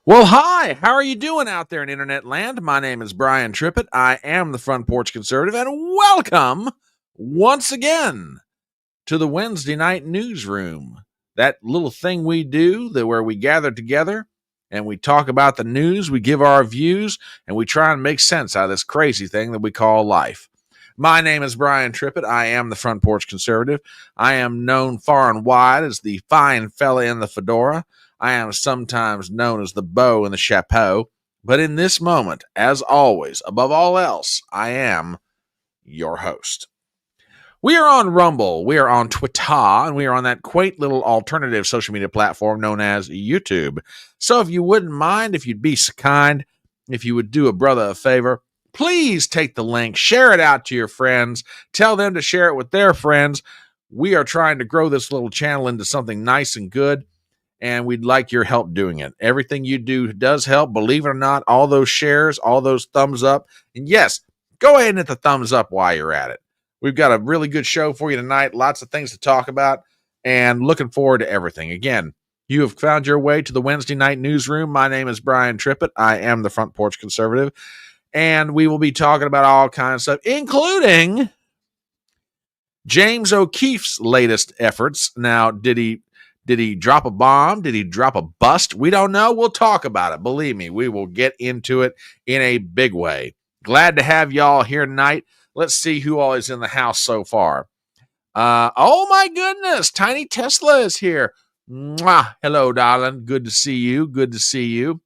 Well, hi, how are you doing out there in internet land? My name is Brian Trippett. I am the Front Porch Conservative, and welcome once again to the Wednesday night newsroom. That little thing we do where we gather together and we talk about the news, we give our views, and we try and make sense out of this crazy thing that we call life. My name is Brian Trippett. I am the Front Porch Conservative. I am known far and wide as the fine fella in the fedora. I am sometimes known as the beau in the chapeau. But in this moment, as always, above all else, I am your host. We are on Rumble, we are on Twitter, and we are on that quaint little alternative social media platform known as YouTube. So if you wouldn't mind, if you'd be so kind, if you would do a brother a favor, please take the link, share it out to your friends, tell them to share it with their friends. We are trying to grow this little channel into something nice and good, and we'd like your help doing it. Everything you do does help, believe it or not, all those shares, all those thumbs up. And yes, go ahead and hit the thumbs up while you're at it. We've got a really good show for you tonight, lots of things to talk about, and looking forward to everything. Again, you have found your way to the Wednesday night newsroom. My name is Brian Trippett. I am the Front Porch Conservative, and we will be talking about all kinds of stuff, including James O'Keefe's latest efforts. Now, did he drop a bomb? Did he drop a bust? We don't know. We'll talk about it. Believe me, we will get into it in a big way. Glad to have y'all here tonight. Let's see who all is in the house so far. Oh, my goodness. Tiny Tesla is here. Mwah. Hello, darling. Good to see you. Good to see you.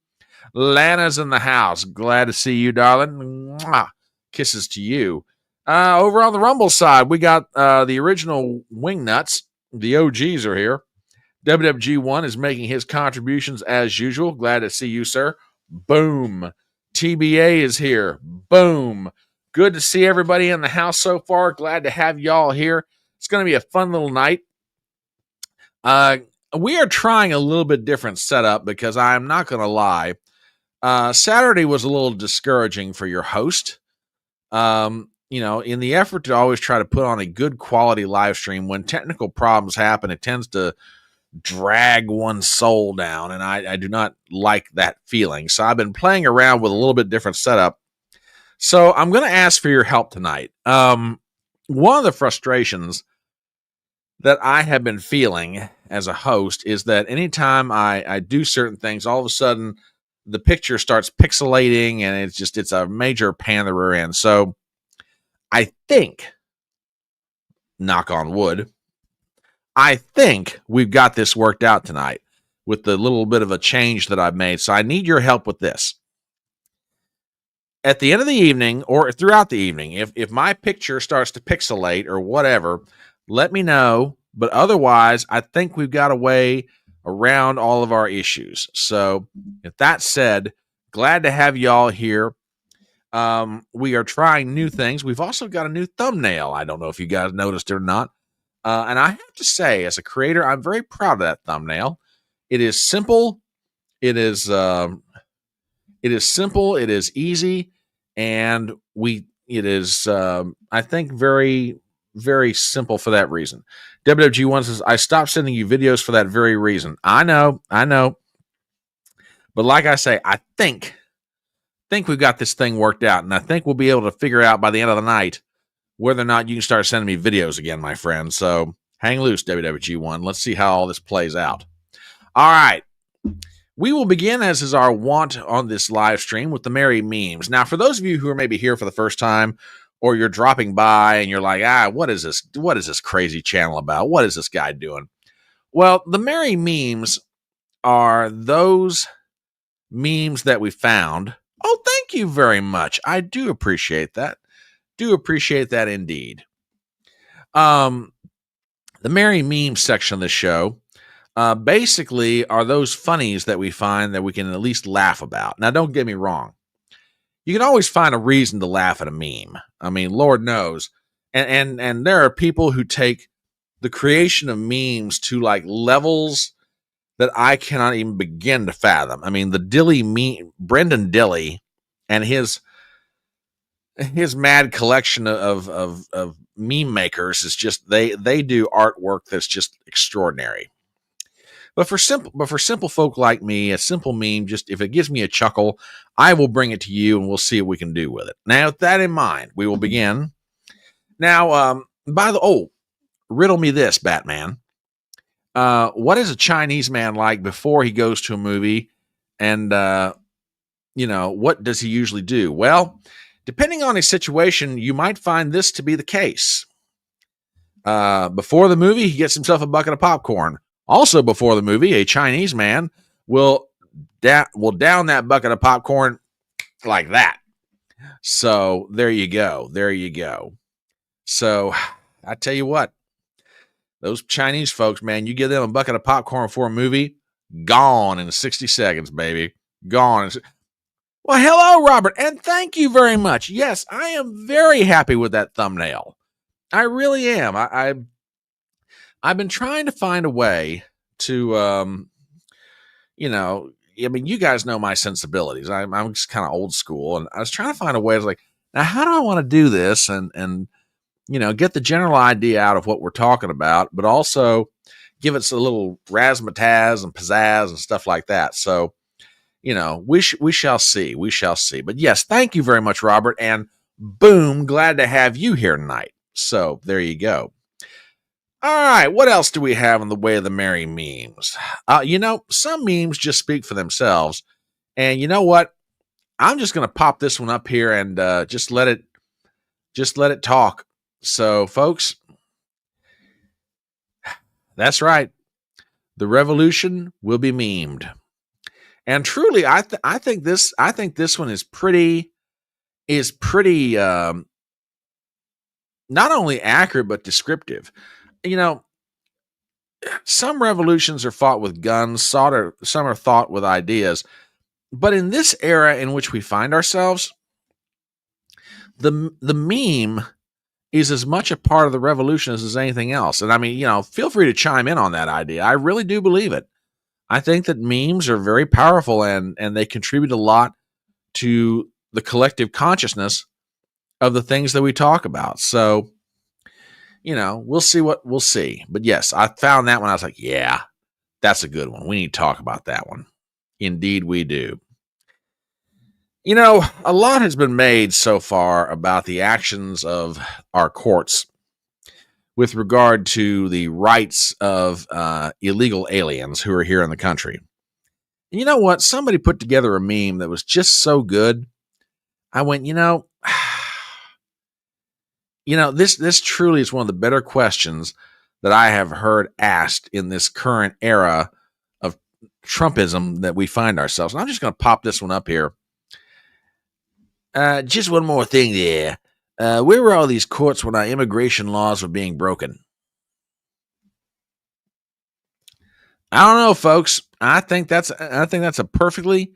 Lana's in the house. Glad to see you, darling. Mwah. Kisses to you. Over on the Rumble side, we got the original Wingnuts. The OGs are here. WWG1 is making his contributions as usual. Glad to see you, sir. Boom. TBA is here. Boom. Good to see everybody in the house so far. Glad to have y'all here. It's going to be a fun little night. We are trying a little bit different setup because I'm not going to lie. Saturday was a little discouraging for your host. In the effort to always try to put on a good quality live stream, when technical problems happen, it tends to drag one's soul down, and I do not like that feeling. So I've been playing around with a little bit different setup. So I'm going to ask for your help tonight. One of the frustrations that I have been feeling as a host is that anytime I do certain things, all of a sudden the picture starts pixelating, and it's a major pain in the rear end. So I think, knock on wood, I think we've got this worked out tonight with the little bit of a change that I've made. So I need your help with this. At the end of the evening or throughout the evening, if my picture starts to pixelate or whatever, let me know. But otherwise, I think we've got a way around all of our issues. So if that said, glad to have y'all here. We are trying new things. We've also got a new thumbnail. I don't know if you guys noticed it or not. And I have to say, as a creator, I'm very proud of that thumbnail. It is simple. It is simple. It is easy, and it is I think very, very simple for that reason. WWG1 says, I stopped sending you videos for that very reason. I know. But like I say, I think we've got this thing worked out, and I think we'll be able to figure out by the end of the night whether or not you can start sending me videos again, my friend. So hang loose, WWG1. Let's see how all this plays out. All right. We will begin, as is our wont on this live stream, with the merry memes. Now, for those of you who are maybe here for the first time, or you're dropping by and you're like, what is this? What is this crazy channel about? What is this guy doing? Well, the merry memes are those memes that we found. Oh, thank you very much. I do appreciate that. Do appreciate that indeed. The merry memes section of the show basically are those funnies that we find that we can at least laugh about. Now, don't get me wrong. You can always find a reason to laugh at a meme. I mean, Lord knows. And there are people who take the creation of memes to like levels that I cannot even begin to fathom. I mean, the Dilly meme, Brendan Dilly, and his mad collection of meme makers is just they do artwork that's just extraordinary. But for simple folk like me, a simple meme, just if it gives me a chuckle, I will bring it to you and we'll see what we can do with it. Now, with that in mind, we will begin. Now, riddle me this, Batman. What is a Chinese man like before he goes to a movie? And, what does he usually do? Well, depending on his situation, you might find this to be the case. Before the movie, he gets himself a bucket of popcorn. Also, before the movie, a Chinese man will down that bucket of popcorn like that. So there you go. There you go. So I tell you what, those Chinese folks, man, you give them a bucket of popcorn for a movie, gone in 60 seconds, baby. Gone. Well, hello, Robert, and thank you very much. Yes, I am very happy with that thumbnail. I really am. I've been trying to find a way to, you guys know my sensibilities. I'm just kind of old school, and I was trying to find a way. I was like, now, how do I want to do this? And get the general idea out of what we're talking about, but also give it a little razzmatazz and pizzazz and stuff like that. So, we shall see. We shall see. But yes, thank you very much, Robert. And boom, glad to have you here tonight. So there you go. All right, what else do we have in the way of the merry memes? Some memes just speak for themselves. And you know what? I'm just going to pop this one up here and just let it talk. So, folks, that's right. The revolution will be memed. And truly, I think this one is pretty not only accurate but descriptive. Some revolutions are fought with guns, some are fought with ideas. But in this era in which we find ourselves, the meme is as much a part of the revolution as anything else. And feel free to chime in on that idea. I really do believe it. I think that memes are very powerful and they contribute a lot to the collective consciousness of the things that we talk about. So, we'll see what we'll see. But yes, I found that one. I was like, yeah, that's a good one. We need to talk about that one. Indeed, we do. A lot has been made so far about the actions of our courts with regard to the rights of illegal aliens who are here in the country. And you know what? Somebody put together a meme that was just so good. I went, this truly is one of the better questions that I have heard asked in this current era of Trumpism that we find ourselves. And I'm just going to pop this one up here. Just one more thing there. Where were all these courts when our immigration laws were being broken? I don't know, folks. I think that's a perfectly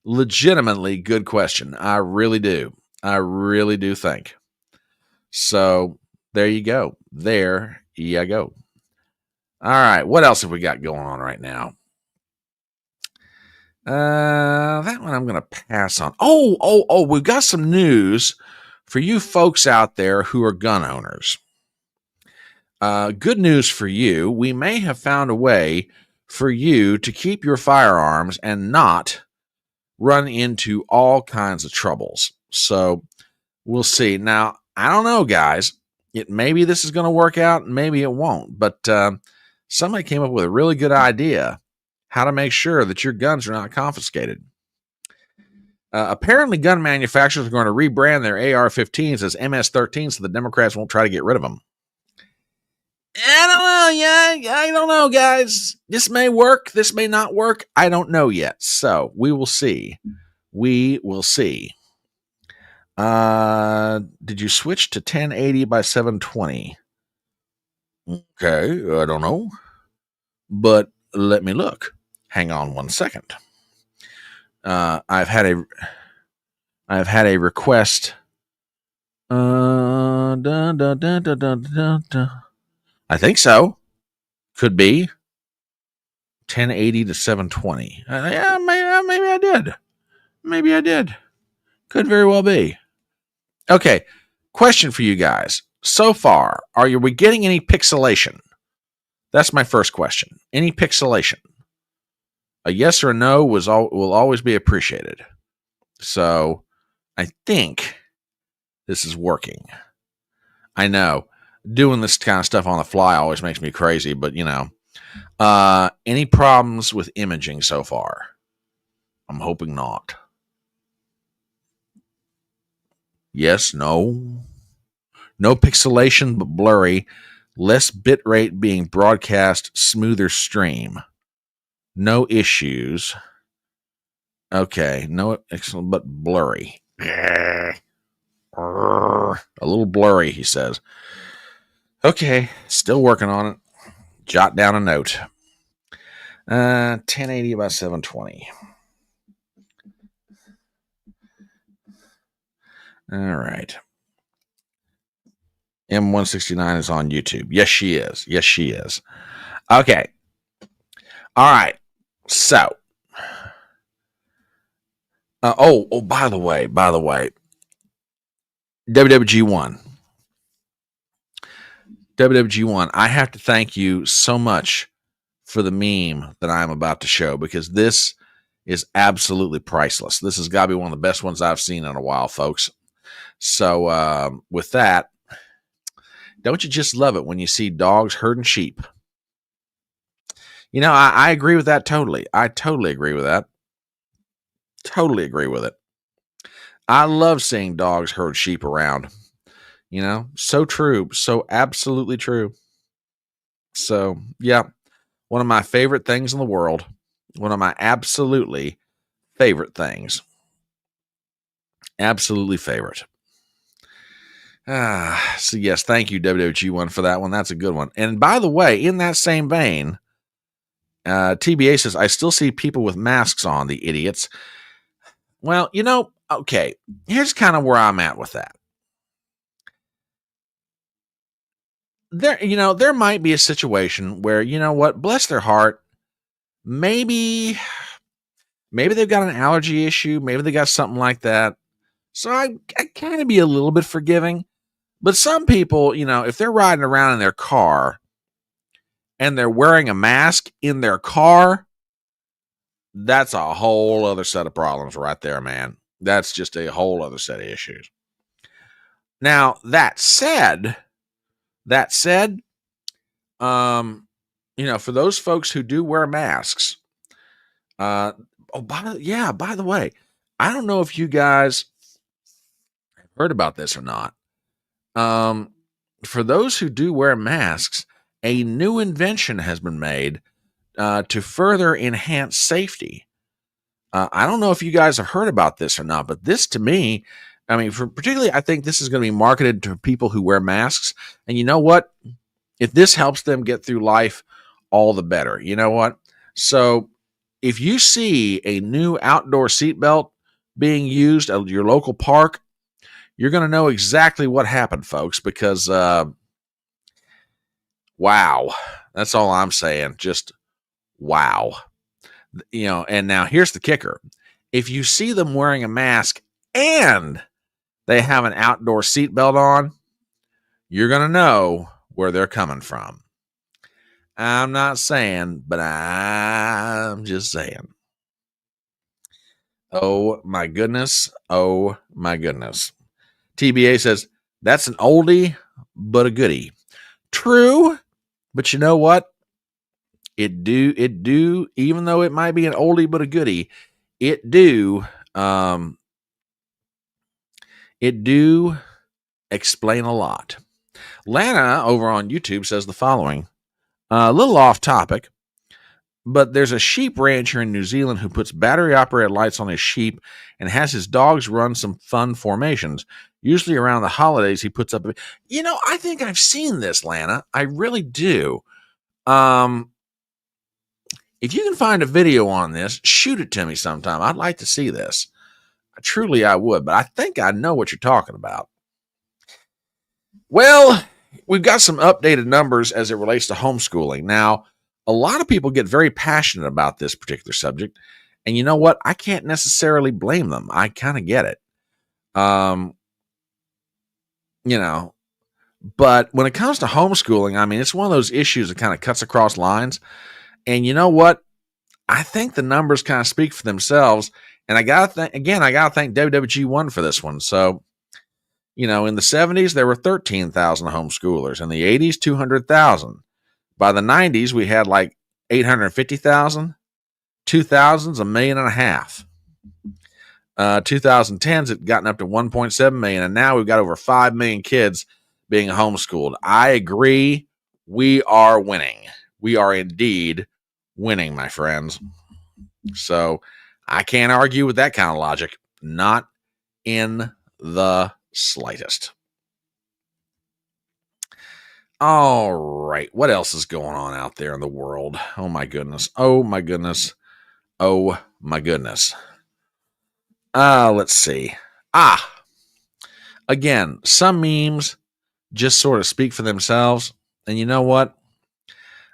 legitimately good question. I really do. I really do think. So there you go. There you go. All right. What else have we got going on right now? That one I'm going to pass on. Oh, we've got some news for you folks out there who are gun owners. Good news for you. We may have found a way for you to keep your firearms and not run into all kinds of troubles. So we'll see. Now, I don't know, guys. Maybe this is going to work out, maybe it won't. But somebody came up with a really good idea how to make sure that your guns are not confiscated. Apparently, gun manufacturers are going to rebrand their AR-15s as MS-13 so the Democrats won't try to get rid of them. I don't know. Yeah, I don't know, guys. This may work. This may not work. I don't know yet. So we will see. We will see. Did you switch to 1080 by 720? Okay, I don't know. But let me look. Hang on one second. I've had a request. I think so. Could be 1080 to 720. Yeah, maybe I did. Maybe I did. Could very well be. Okay. Question for you guys. So far, are we getting any pixelation? That's my first question. Any pixelation? A yes or a no will always be appreciated. So I think this is working. I know doing this kind of stuff on the fly always makes me crazy, but any problems with imaging so far? I'm hoping not. Yes, no. No pixelation, but blurry. Less bitrate being broadcast, smoother stream. No issues. Okay, no excellent, but blurry. A little blurry, he says. Okay, still working on it. Jot down a note. 1080 by 720. All right. M169 is on YouTube. Yes, she is. Yes, she is. Okay. All right. So, by the way, WWG1. WWG1, I have to thank you so much for the meme that I'm about to show, because this is absolutely priceless. This has got to be one of the best ones I've seen in a while, folks. So with that, don't you just love it when you see dogs herding sheep? I agree with that totally. I totally agree with that. Totally agree with it. I love seeing dogs herd sheep around. So true. So absolutely true. So, yeah, one of my favorite things in the world. One of my absolutely favorite things. Absolutely favorite. So yes, thank you, WWG1, for that one. That's a good one. And by the way, in that same vein, TBA says, I still see people with masks on, the idiots. Well, okay, here's kind of where I'm at with that. There might be a situation where, bless their heart, maybe they've got an allergy issue, maybe they got something like that. So I kind of be a little bit forgiving. But some people, if they're riding around in their car and they're wearing a mask in their car, that's a whole other set of problems right there, man. That's just a whole other set of issues. Now, that said, for those folks who do wear masks, by the way, I don't know if you guys have heard about this or not. For those who do wear masks, a new invention has been made to further enhance safety. I don't know if you guys have heard about this or not, but this to me, particularly, I think this is going to be marketed to people who wear masks. And you know what? If this helps them get through life, all the better. You know what? So if you see a new outdoor seatbelt being used at your local park, you're going to know exactly what happened, folks, because, wow, that's all I'm saying. Just wow. And now here's the kicker. If you see them wearing a mask and they have an outdoor seatbelt on, you're going to know where they're coming from. I'm not saying, but I'm just saying. Oh, my goodness. Oh, my goodness. TBA says, that's an oldie, but a goodie. True, but you know what? It do, even though it might be an oldie, but a goodie, it do explain a lot. Lana over on YouTube says the following, a little off topic, but there's a sheep rancher in New Zealand who puts battery operated lights on his sheep and has his dogs run some fun formations. Usually around the holidays, he puts up, I think I've seen this, Lana. I really do. If you can find a video on this, shoot it to me sometime. I'd like to see this. Truly, I would, but I think I know what you're talking about. Well, we've got some updated numbers as it relates to homeschooling. Now, a lot of people get very passionate about this particular subject, and you know what? I can't necessarily blame them. I kind of get it. But when it comes to homeschooling, it's one of those issues that kind of cuts across lines. And you know what? I think the numbers kind of speak for themselves. And I got to thank WWG1 for this one. So, in the 70s, there were 13,000 homeschoolers. In the 80s, 200,000. By the 90s, we had like 850,000. 2000s, 1.5 million. 2010s, it gotten up to 1.7 million. And now we've got over 5 million kids being homeschooled. I agree. We are winning. We are indeed winning, my friends. So I can't argue with that kind of logic. Not in the slightest. All right. What else is going on out there in the world? Oh, my goodness. Oh, my goodness. Oh, my goodness. Let's see. Again, some memes just sort of speak for themselves. And you know what?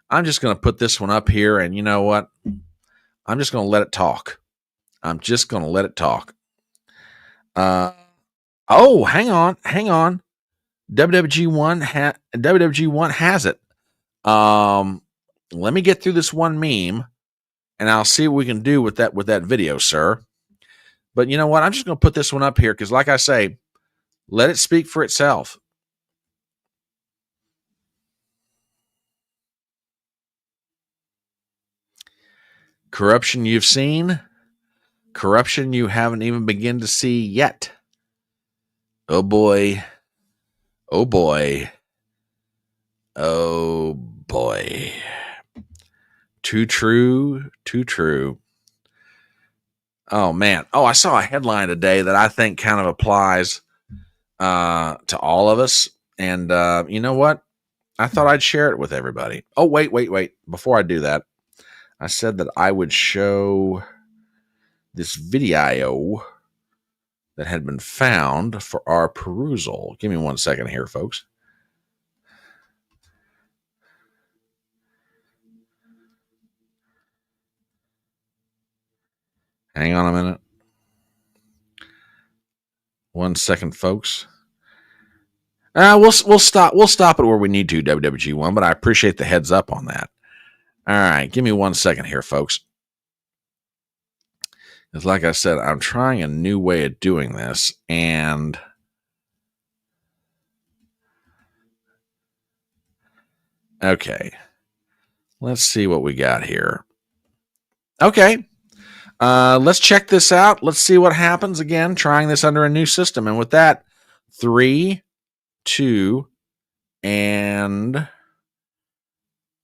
I'm just going to put this one up here. And you know what? I'm just going to let it talk. I'm just going to let it talk. Oh, hang on. WWG1 has it. Let me get through this one meme, and I'll see what we can do with that video, sir. But you know what? I'm just going to put this one up here because, like I say, let it speak for itself. Corruption you've seen, corruption you haven't even begun to see yet. Oh boy. Oh boy. Oh boy. Too true. Too true. Oh man. Oh, I saw a headline today that I think kind of applies to all of us. And you know what? I thought I'd share it with everybody. Oh, wait. Before I do that, I said that I would show this video that had been found for our perusal. Give me 1 second here, folks. Hang on a minute. 1 second, folks. We'll stop it where we need to, WWG1, but I appreciate the heads up on that. All right, give me 1 second here, folks. It's like I said, I'm trying a new way of doing this, and okay. Let's see what we got here. Okay. Let's check this out. Let's see what happens. Again, trying this under a new system. And with that, 3, 2, and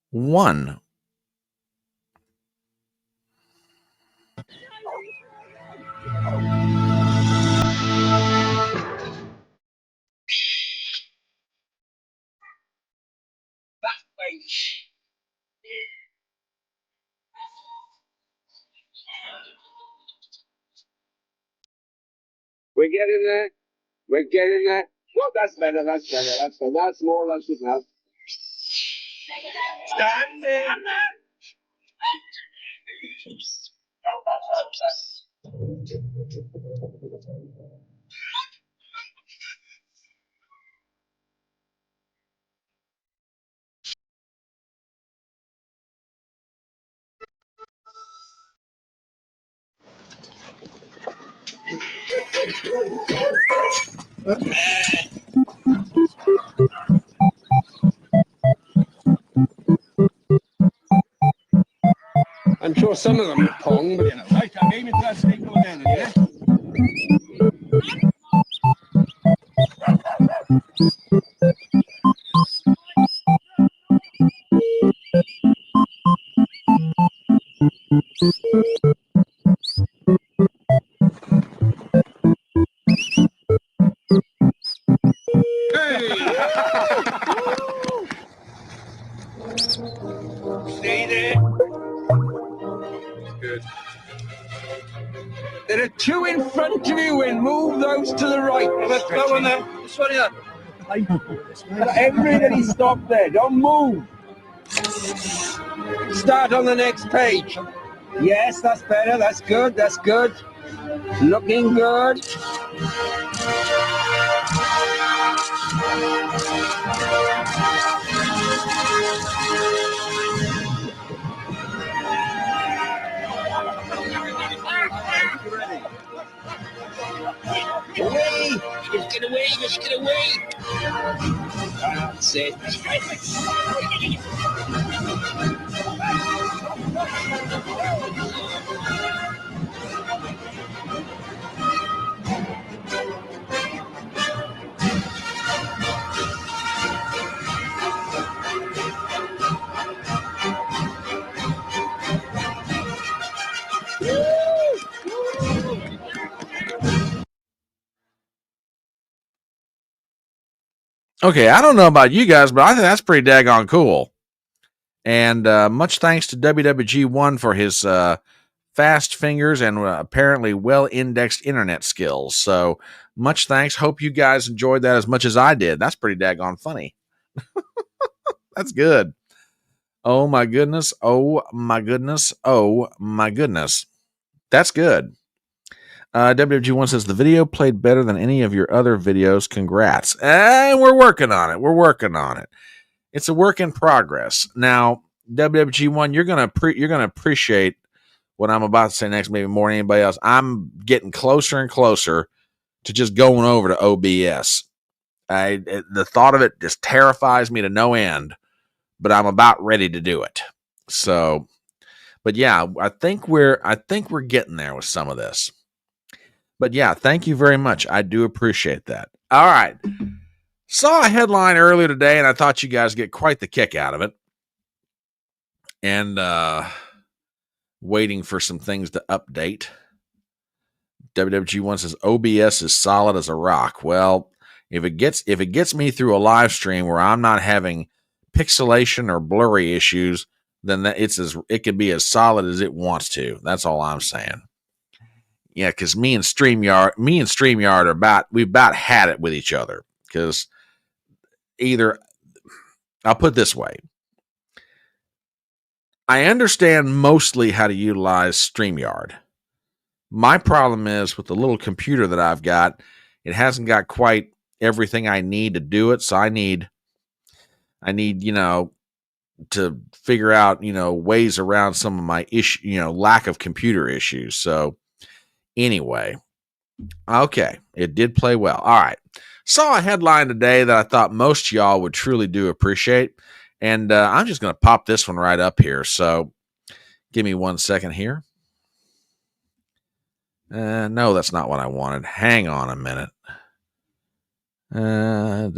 1. We're getting there. We're getting there. Well, that's better. That's better. That's better. That's more. That's enough. Stand there. I'm sure some of them are Pong, but you know. Right, I'm aiming for that snake go down, yeah? Stay there. Good. There are 2 in front of you and move those to the right. Let's go on there. This one here. Everybody stop there. Don't move. Start on the next page. Yes, that's better. That's good. That's good. Looking good. away, let's get away. That's it. Okay, I don't know about you guys, but I think that's pretty daggone cool. And much thanks to WWG1 for his fast fingers and apparently well-indexed internet skills. So much thanks. Hope you guys enjoyed that as much as I did. That's pretty daggone funny. That's good. Oh my goodness. Oh my goodness. Oh my goodness. That's good. WWG1 says the video played better than any of your other videos. Congrats. And we're working on it. We're working on it. It's a work in progress. Now, WWG1, you're gonna appreciate what I'm about to say next, maybe more than anybody else. I'm getting closer and closer to just going over to OBS. The thought of it just terrifies me to no end, but I'm about ready to do it. So, but yeah, I think we're getting there with some of this. But yeah, thank you very much. I do appreciate that. All right. Saw a headline earlier today, and I thought you guys get quite the kick out of it. And waiting for some things to update. WWG1 says OBS is solid as a rock. Well, if it gets me through a live stream where I'm not having pixelation or blurry issues, then it can be as solid as it wants to. That's all I'm saying. Yeah, because me and StreamYard we've about had it with each other. Because I'll put it this way. I understand mostly how to utilize StreamYard. My problem is with the little computer that I've got, it hasn't got quite everything I need to do it. So I need, to figure out, ways around some of my lack of computer issues. So anyway, okay, it did play well. All right. Saw a headline today that I thought most y'all would truly do appreciate. And I'm just going to pop this one right up here. So give me 1 second here. No, that's not what I wanted. Hang on a minute. No,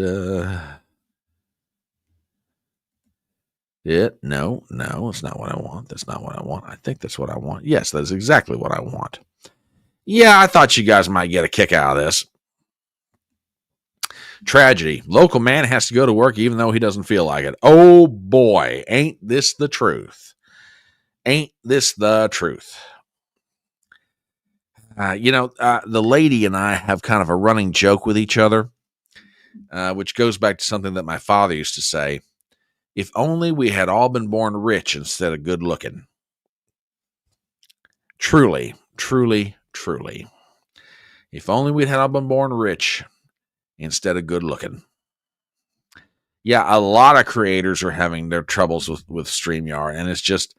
it's not what I want. That's not what I want. I think that's what I want. Yes, that's exactly what I want. Yeah, I thought you guys might get a kick out of this. Tragedy. Local man has to go to work even though he doesn't feel like it. Oh boy, ain't this the truth? Ain't this the truth? The lady and I have kind of a running joke with each other, which goes back to something that my father used to say. If only we had all been born rich instead of good looking. Truly, truly, truly. If only we had all been born rich instead of good looking. Yeah, a lot of creators are having their troubles with StreamYard, and it's just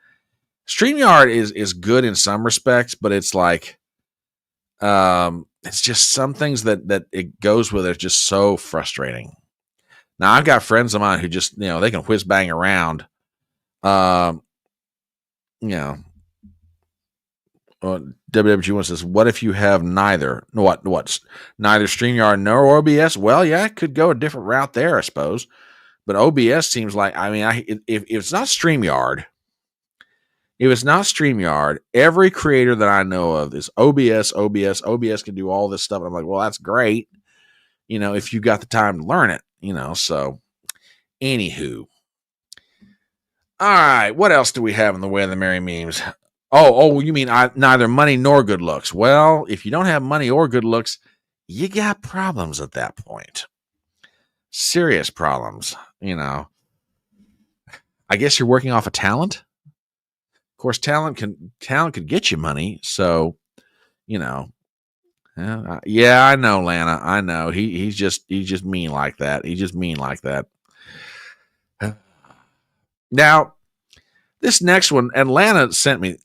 StreamYard is good in some respects, but it's like it's just some things that it goes with are just so frustrating. Now I've got friends of mine who just they can whiz bang around. WWG1 says, what if you have neither? Neither StreamYard nor OBS? Well, yeah, it could go a different route there, I suppose. But OBS seems like, if it's not StreamYard, every creator that I know of is OBS. OBS can do all this stuff. And I'm like, well, that's great. If you got the time to learn it, so anywho. All right. What else do we have in the way of the merry memes? Oh, you mean neither money nor good looks. Well, if you don't have money or good looks, you got problems at that point. Serious problems, I guess you're working off of talent. Of course, talent could get you money. So, yeah, I know, Lana. I know. He's just mean like that. He's just mean like that. Now, this next one, Atlanta sent me.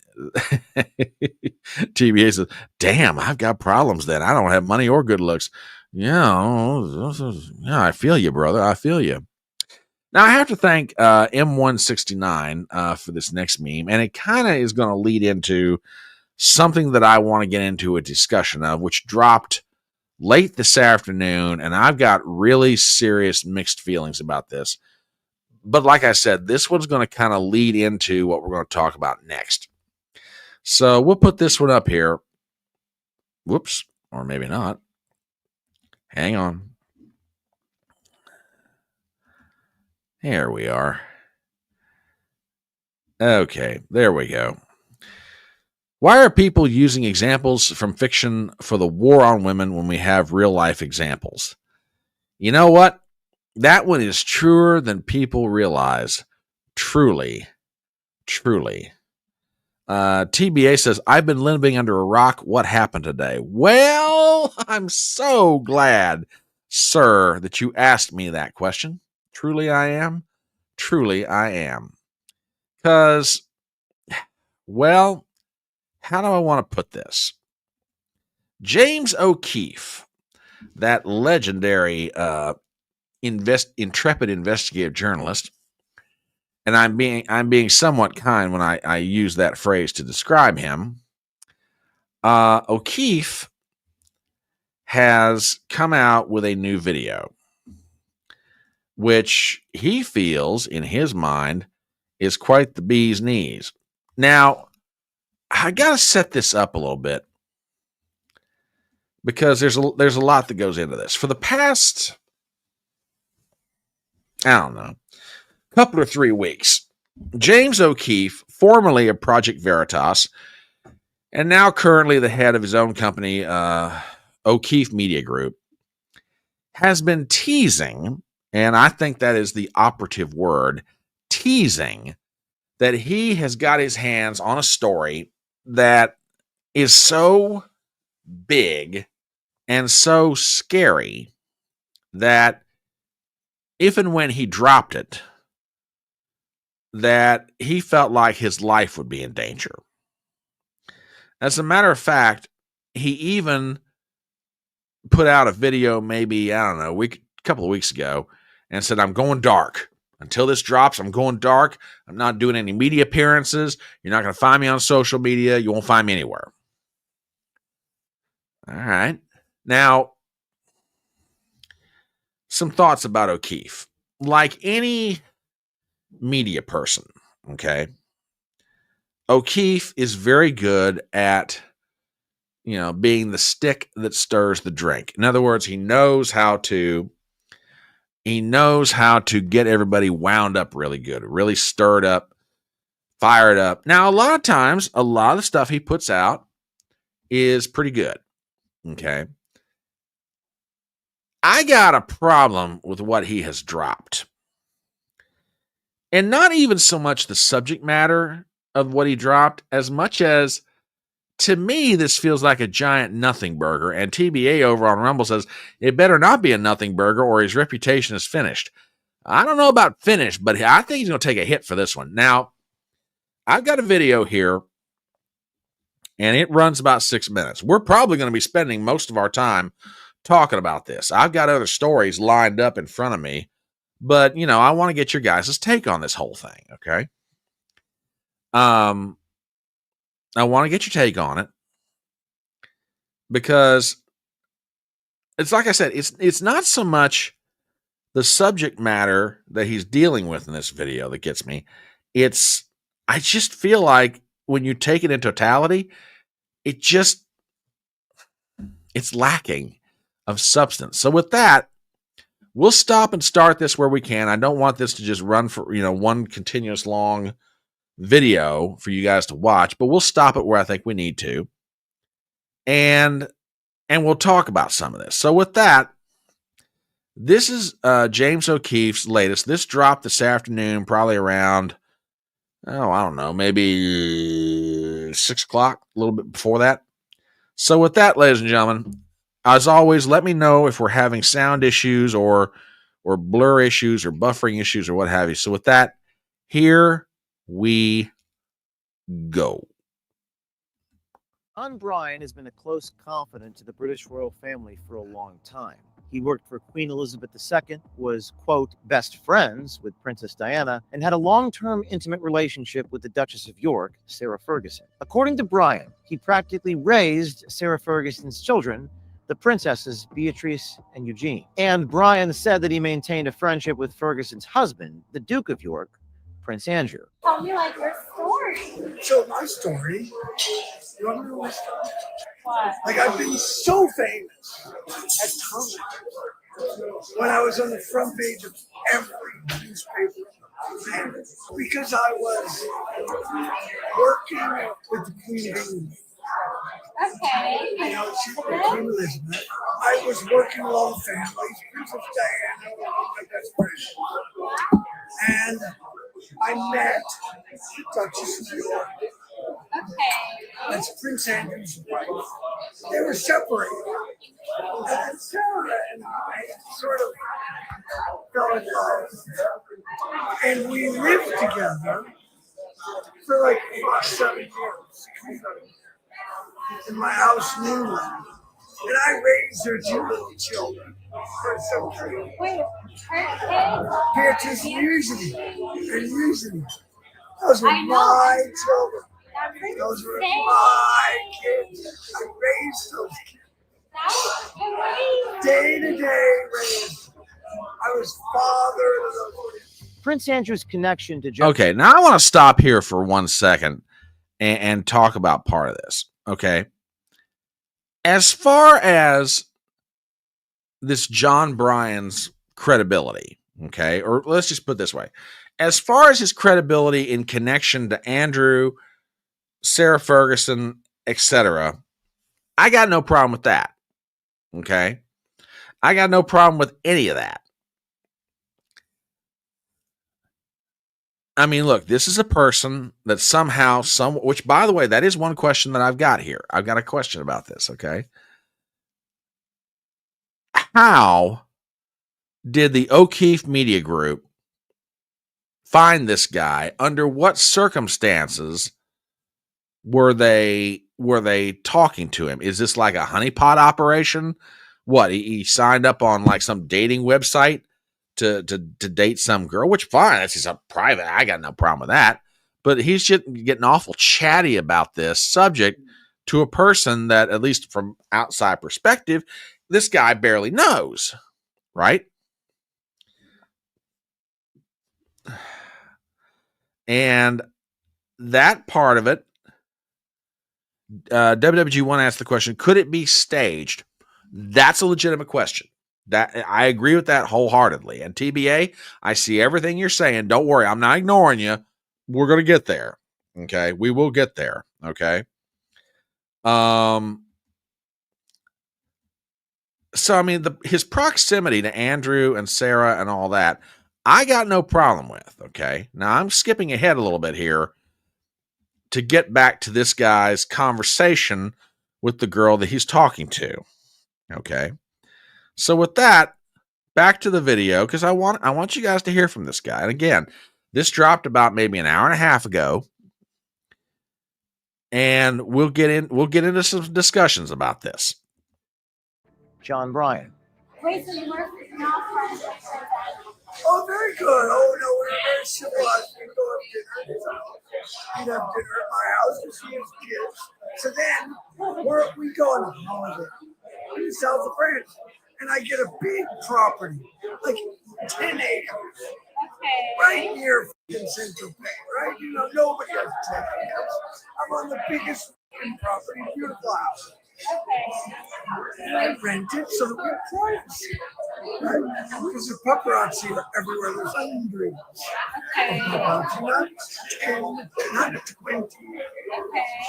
TBA says, damn, I've got problems then. I don't have money or good looks. Yeah, yeah, I feel you, brother. I feel you. Now, I have to thank M169 for this next meme, and it kind of is going to lead into something that I want to get into a discussion of, which dropped late this afternoon, and I've got really serious mixed feelings about this. But like I said, this one's going to kind of lead into what we're going to talk about next. So we'll put this one up here. Whoops, or maybe not. Hang on. Here we are. Okay, there we go. Why are people using examples from fiction for the war on women when we have real life examples? You know what? That one is truer than people realize. Truly. Truly. TBA says, I've been living under a rock. What happened today? Well, I'm so glad, sir, that you asked me that question. Truly I am. Truly I am. Because, well, how do I want to put this? James O'Keefe, that legendary intrepid investigative journalist, and I'm being somewhat kind when I use that phrase to describe him. O'Keefe has come out with a new video, which he feels in his mind is quite the bee's knees. Now, I got to set this up a little bit because there's a lot that goes into this. For the past, I don't know, couple or 3 weeks, James O'Keefe, formerly of Project Veritas, and now currently the head of his own company, O'Keefe Media Group, has been teasing, and I think that is the operative word, teasing, that he has got his hands on a story that is so big and so scary that if and when he dropped it, that he felt like his life would be in danger. As a matter of fact, he even put out a video maybe, I don't know, a couple of weeks ago and said, I'm going dark. Until this drops, I'm going dark. I'm not doing any media appearances. You're not going to find me on social media. You won't find me anywhere. All right. Now, some thoughts about O'Keefe. Like any media person, okay, O'Keefe is very good at, being the stick that stirs the drink. In other words, he knows how to get everybody wound up really good, really stirred up, fired up. Now, a lot of times, a lot of the stuff he puts out is pretty good. Okay. I got a problem with what he has dropped. And not even so much the subject matter of what he dropped, as much as, to me, this feels like a giant nothing burger. And TBA over on Rumble says, it better not be a nothing burger or his reputation is finished. I don't know about finished, but I think he's going to take a hit for this one. Now, I've got a video here, and it runs about 6 minutes. We're probably going to be spending most of our time talking about this. I've got other stories lined up in front of me, but, I want to get your guys' take on this whole thing, okay? I want to get your take on it because it's like I said, it's not so much the subject matter that he's dealing with in this video that gets me. I just feel like when you take it in totality, it's lacking of substance. So with that, we'll stop and start this where we can. I don't want this to just run for, one continuous long video for you guys to watch, but we'll stop it where I think we need to. And we'll talk about some of this. So with that, this is James O'Keefe's latest. This dropped this afternoon, probably around, I don't know, maybe 6 o'clock, a little bit before that. So with that, ladies and gentlemen, as always, let me know if we're having sound issues or blur issues or buffering issues or what have you. So with that, here we go. John Bryan has been a close confidant to the British royal family for a long time. He worked for Queen Elizabeth II, was, quote, best friends with Princess Diana, and had a long-term intimate relationship with the Duchess of York, Sarah Ferguson. According to Bryan, he practically raised Sarah Ferguson's children, the princesses Beatrice and Eugene. And Bryan said that he maintained a friendship with Ferguson's husband, the Duke of York, Prince Andrew. Tell me like your story. So my story, you want to know my story? What? Like I've been so famous at times when I was on the front page of every newspaper, and because I was working with the Queen of England. Okay. You know, she's Queen Elizabeth. I was working with all the families, Princess Diana, my best friend, and I met the Duchess of York. Okay. That's Prince Andrew's wife. They were separated. And Sarah and I sort of fell in love. And we lived together for like 7 years. In my house in England. And I raised their 2 little children. For some reason. Wait, her Beatrice and Eugenie. Those were my children. Those were my kids. I raised those kids. That's amazing. Day to day raised. I was father to those kids. Prince Andrew's connection to Gettr. Okay, now I want to stop here for 1 second and talk about part of this. Okay. As far as this John Bryan's credibility, okay, or let's just put it this way. As far as his credibility in connection to Andrew, Sarah Ferguson, etc., I got no problem with that. Okay? I got no problem with any of that. I mean, look, this is a person that somehow, which, by the way, that is one question that I've got here. I've got a question about this, okay? How did the O'Keefe Media Group find this guy? Under what circumstances were they talking to him? Is this like a honeypot operation? What, he signed up on like some dating website to date some girl, which fine, that's just a private. I got no problem with that. But he's just getting awful chatty about this subject to a person that, at least from outside perspective, this guy barely knows, right? And that part of it, WWG1 asked the question, could it be staged? That's a legitimate question. That I agree with that wholeheartedly. And TBA, I see everything you're saying. Don't worry, I'm not ignoring you. We're going to get there. Okay, we will get there. Okay. So I mean, his proximity to Andrew and Sarah and all that, I got no problem with. Okay. Now I'm skipping ahead a little bit here to get back to this guy's conversation with the girl that he's talking to. Okay. So with that, back to the video, because I want you guys to hear from this guy. And again, this dropped about maybe an hour and a half ago. And we'll get into some discussions about this. John Bryan. Wait, so you were not friends with her? Oh, very good. Oh, no, we were very civilized. We'd go have dinner at his house. He'd have dinner at my house to see his kids. So then we go on holiday in the south of France. And I get a big property, like 10 acres, right near Saint-Tropez, right? You know, nobody has 10 acres. I'm on the biggest property, beautiful house. And I rent it so that we have privacy, right? Because the paparazzi are everywhere. There's hundreds of paparazzi, not 10, not 20,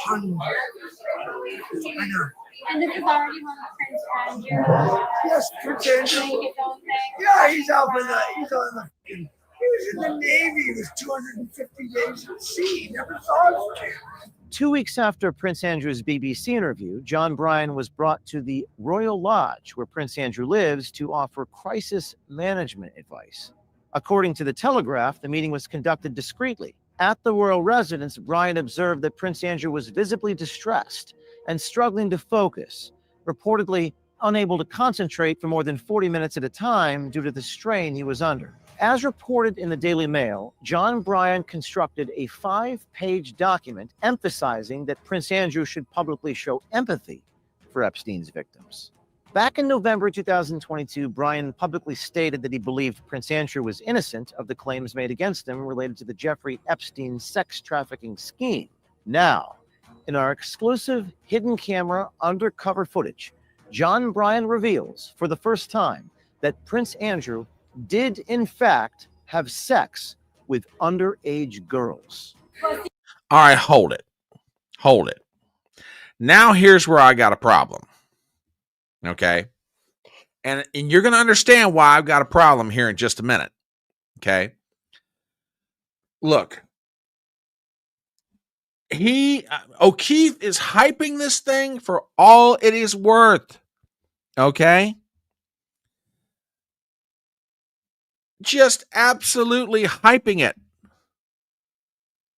hundreds. I know. And this is already one of Prince Andrew. Yes, Prince Andrew. Yeah, he's out in the. He was in the Navy. He was 250 days at sea. Never saw his kid. 2 weeks after Prince Andrew's BBC interview, John Bryan was brought to the Royal Lodge, where Prince Andrew lives, to offer crisis management advice. According to the Telegraph, the meeting was conducted discreetly. At the royal residence, Bryan observed that Prince Andrew was visibly distressed and struggling to focus, reportedly unable to concentrate for more than 40 minutes at a time due to the strain he was under. As reported in the Daily Mail, John Bryan constructed a 5-page document emphasizing that Prince Andrew should publicly show empathy for Epstein's victims. Back in November 2022, Bryan publicly stated that he believed Prince Andrew was innocent of the claims made against him related to the Jeffrey Epstein sex trafficking scheme. Now, in our exclusive hidden camera undercover footage, John Bryan reveals for the first time that Prince Andrew did in fact have sex with underage girls. All right, hold it. Hold it. Now here's where I got a problem. Okay? And you're going to understand why I've got a problem here in just a minute. Okay? Look. O'Keefe is hyping this thing for all it is worth. Okay? Just absolutely hyping it.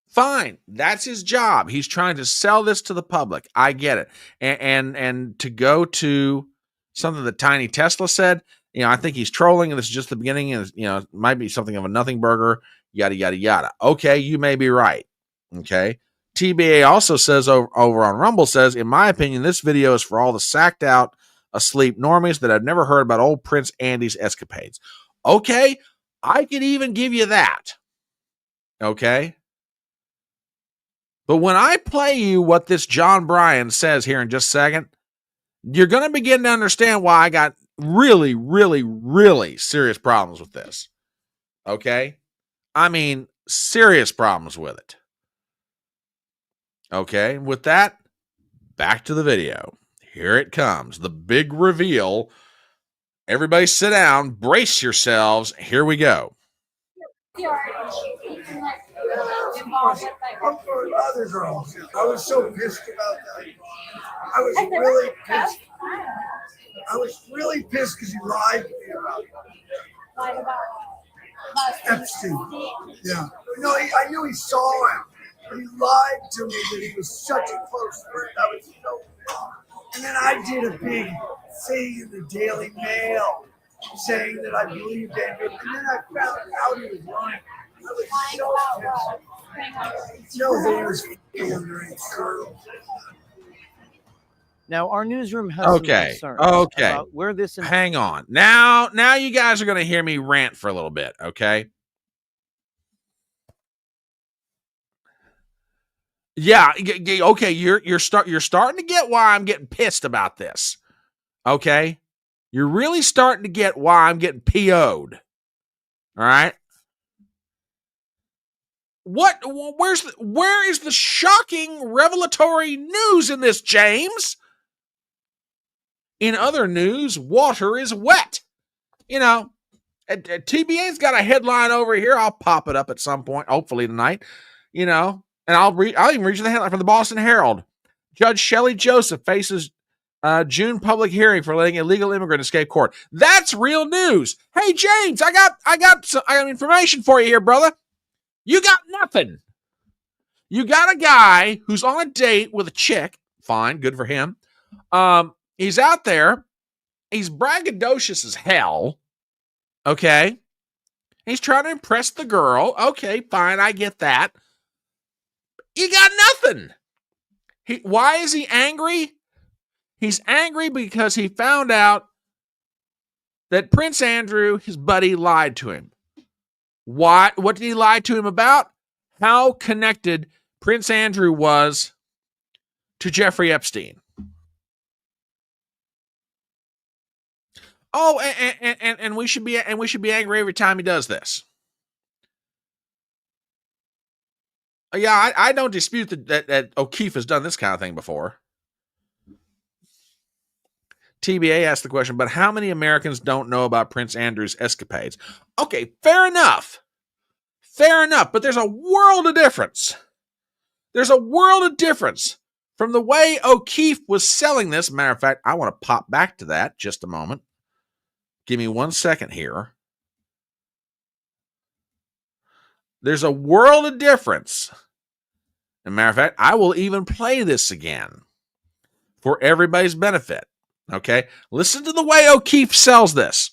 Fine. That's his job. He's trying to sell this to the public. I get it. And to go to something that Tiny Tesla said, I think he's trolling, and this is just the beginning, and it might be something of a nothing burger, yada, yada, yada. Okay, you may be right. Okay. TBA also says over on Rumble says, in my opinion, this video is for all the sacked out, asleep normies that have never heard about old Prince Andy's escapades. Okay, I could even give you that. Okay. But when I play you what this John Bryan says here in just a second, you're going to begin to understand why I got really, really, really serious problems with this. Okay? I mean, serious problems with it. Okay? With that, back to the video. Here it comes. The big reveal. Everybody sit down. Brace yourselves. Here we go. Other girls. I was so pissed about that. I was really pissed. I was really pissed because he lied to me about Epstein. Yeah. No, I knew he saw him, but he lied to me that he was such a close friend. I was so pissed. And then I did a big thing in the Daily Mail saying that I believed Andrew, and then I found out he was lying. I was so pissed. No, that he was underage girls. Now, our newsroom has some concerns about where this... Hang on. Now you guys are going to hear me rant for a little bit, okay? Yeah, okay, you're starting to get why I'm getting pissed about this. Okay? You're really starting to get why I'm getting PO'd. All right? Where is the shocking revelatory news in this, James? In other news, water is wet. TBA's got a headline over here. I'll pop it up at some point, hopefully tonight. And I'll even read you the headline from the Boston Herald. Judge Shelley Joseph faces June public hearing for letting illegal immigrant escape court. That's real news. Hey James, I got some information for you here, brother. You got nothing. You got a guy who's on a date with a chick. Fine, good for him. He's out there. He's braggadocious as hell. Okay. He's trying to impress the girl. Okay, fine, I get that. You got nothing. Why is he angry? He's angry because he found out that Prince Andrew, his buddy, lied to him. Why? What did he lie to him about? How connected Prince Andrew was to Jeffrey Epstein. Oh, and we should be angry every time he does this. Yeah, I don't dispute that O'Keefe has done this kind of thing before. TBA asked the question, but how many Americans don't know about Prince Andrew's escapades? Okay, fair enough. Fair enough, but there's a world of difference. There's a world of difference from the way O'Keefe was selling this. Matter of fact, I want to pop back to that just a moment. Give me 1 second here. There's a world of difference. As a matter of fact, I will even play this again. for everybody's benefit. Okay? Listen to the way O'Keefe sells this.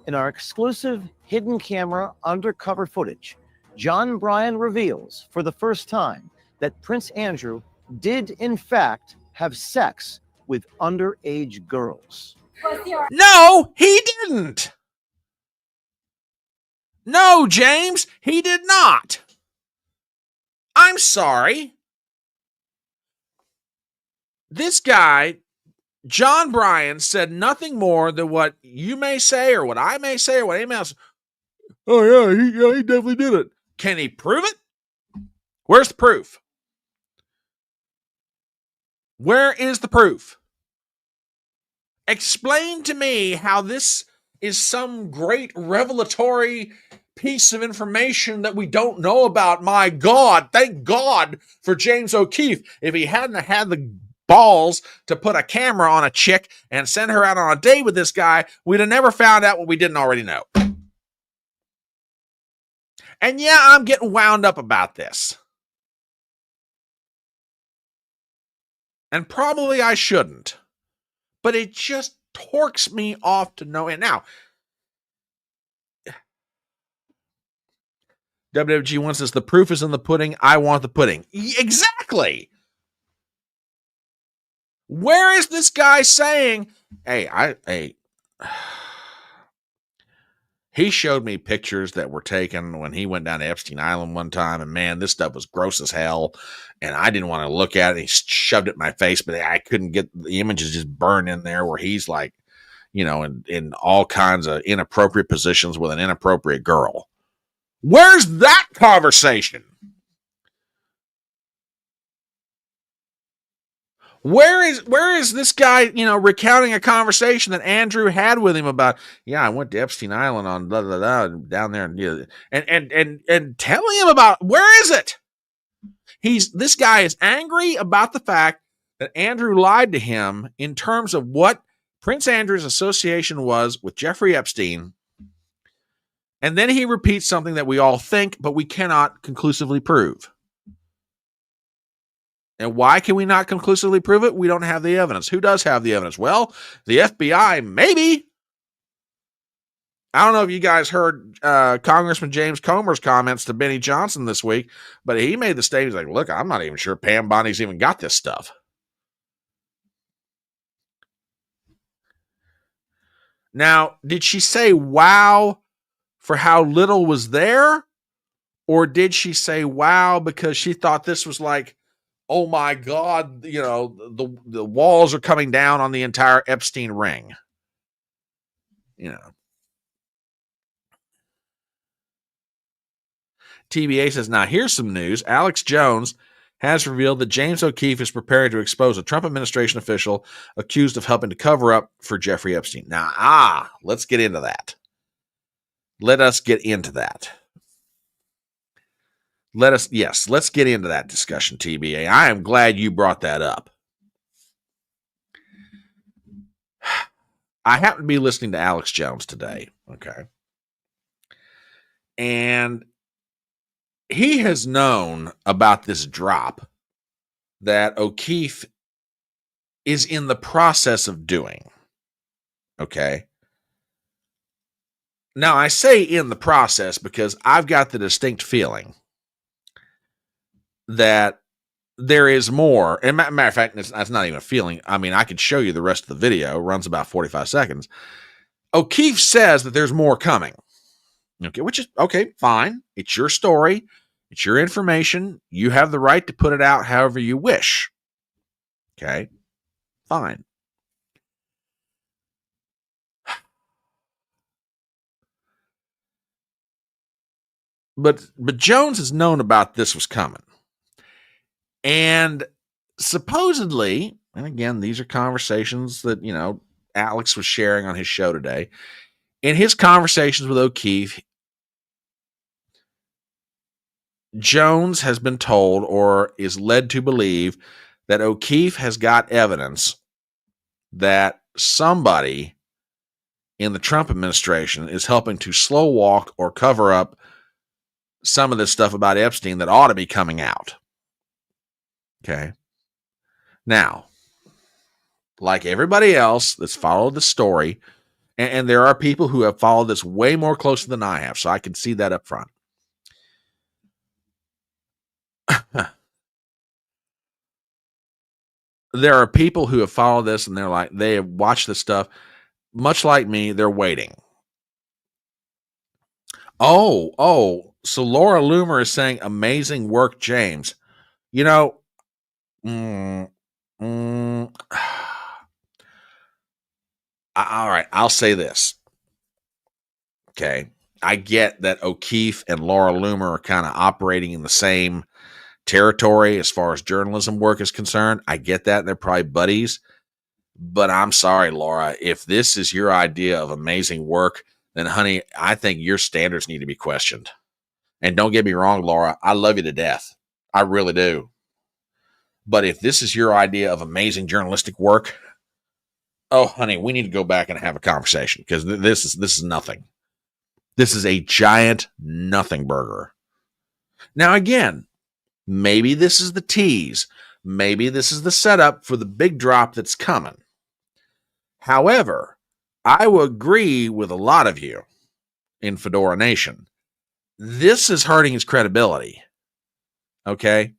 In our exclusive hidden camera undercover footage, John Bryan reveals for the first time that Prince Andrew did in fact have sex with underage girls. No, he didn't. No, James, he did not. I'm sorry. This guy, John Bryan, said nothing more than what you may say or what I may say or what anyone else. Oh, yeah, he definitely did it. Can he prove it? Where's the proof? Where is the proof? Explain to me how this is some great revelatory piece of information that we don't know about. My God, thank God for James O'Keefe. If he hadn't had the balls to put a camera on a chick and send her out on a date with this guy, we'd have never found out what we didn't already know. And yeah, I'm getting wound up about this. And probably I shouldn't. But it just torques me off to no end. Now, WWG wants us, the proof is in the pudding. I want the pudding. Exactly. Where is this guy saying, hey, he showed me pictures that were taken when he went down to Epstein Island one time, and man, this stuff was gross as hell, and I didn't want to look at it. He shoved it in my face, but I couldn't get the images just burned in there where he's like, in all kinds of inappropriate positions with an inappropriate girl. Where's that conversation? Where is this guy, recounting a conversation that Andrew had with him about, I went to Epstein Island on blah, blah, blah, down there and telling him about, where is it? This guy is angry about the fact that Andrew lied to him in terms of what Prince Andrew's association was with Jeffrey Epstein. And then he repeats something that we all think, but we cannot conclusively prove. And why can we not conclusively prove it? We don't have the evidence. Who does have the evidence? Well, the FBI, maybe. I don't know if you guys heard Congressman James Comer's comments to Benny Johnson this week, but he made the statement, he's like, look, I'm not even sure Pam Bondi's even got this stuff. Now, did she say wow for how little was there? Or did she say wow because she thought this was like, oh my God, the walls are coming down on the entire Epstein ring. TBA says, now here's some news. Alex Jones has revealed that James O'Keefe is preparing to expose a Trump administration official accused of helping to cover up for Jeffrey Epstein. Now, let's get into that. Let us get into that. Let's get into that discussion, TBA. I am glad you brought that up. I happen to be listening to Alex Jones today, okay? And he has known about this drop that O'Keefe is in the process of doing, okay? Now, I say in the process because I've got the distinct feeling that there is more. And matter of fact, that's not even a feeling. I mean, I could show you the rest of the video. It runs about 45 seconds. O'Keefe says that there's more coming. Okay, which is, okay, fine. It's your story. It's your information. You have the right to put it out however you wish. Okay, fine. But Jones has known about this was coming. And supposedly, and again, these are conversations that, Alex was sharing on his show today. In his conversations with O'Keefe, Jones has been told or is led to believe that O'Keefe has got evidence that somebody in the Trump administration is helping to slow walk or cover up some of this stuff about Epstein that ought to be coming out. Okay. Now, like everybody else that's followed the story, and there are people who have followed this way more closely than I have, so I can see that up front. There are people who have followed this and they have watched this stuff, much like me, they're waiting. So Laura Loomer is saying amazing work, James. You know, all right, I'll say this. Okay. I get that O'Keefe and Laura Loomer are kind of operating in the same territory as far as journalism work is concerned. I get that. They're probably buddies. But I'm sorry, Laura, if this is your idea of amazing work, then honey, I think your standards need to be questioned. And don't get me wrong, Laura, I love you to death. I really do. But if this is your idea of amazing journalistic work, oh, honey, we need to go back and have a conversation because this is nothing. This is a giant nothing burger. Now, again, maybe this is the tease. Maybe this is the setup for the big drop that's coming. However, I will agree with a lot of you in Fedora Nation. This is hurting his credibility. Okay?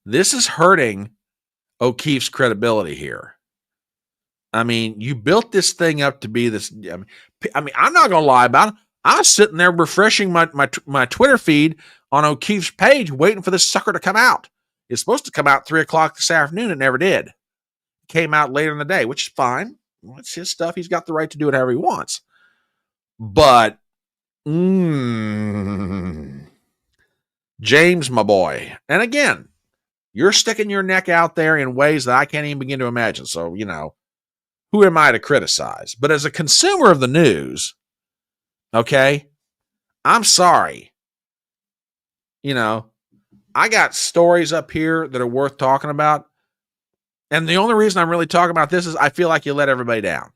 This is hurting O'Keefe's credibility here. I mean, you built this thing up to be this. I mean, I'm not going to lie about it. I was sitting there refreshing my Twitter feed on O'Keefe's page, waiting for this sucker to come out. It's supposed to come out 3:00 this afternoon. It never did. It came out later in the day, which is fine. Well, it's his stuff. He's got the right to do it however he wants. But, James, my boy. And again, you're sticking your neck out there in ways that I can't even begin to imagine. So, who am I to criticize? But as a consumer of the news, okay, I'm sorry. I got stories up here that are worth talking about. And the only reason I'm really talking about this is I feel like you let everybody down.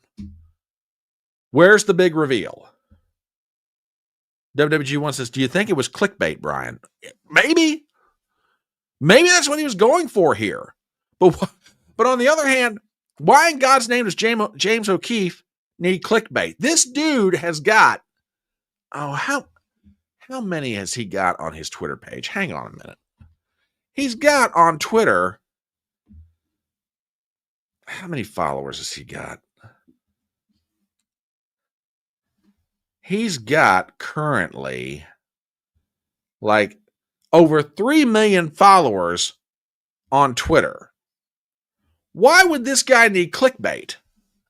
Where's the big reveal? WWG1 says, do you think it was clickbait, Brian? Maybe. Maybe that's what he was going for here. But on the other hand, why in God's name does James O'Keefe need clickbait? This dude has got, how many has he got on his Twitter page? Hang on a minute. He's got on Twitter, how many followers has he got? He's got currently like over 3 million followers on Twitter. Why would this guy need clickbait?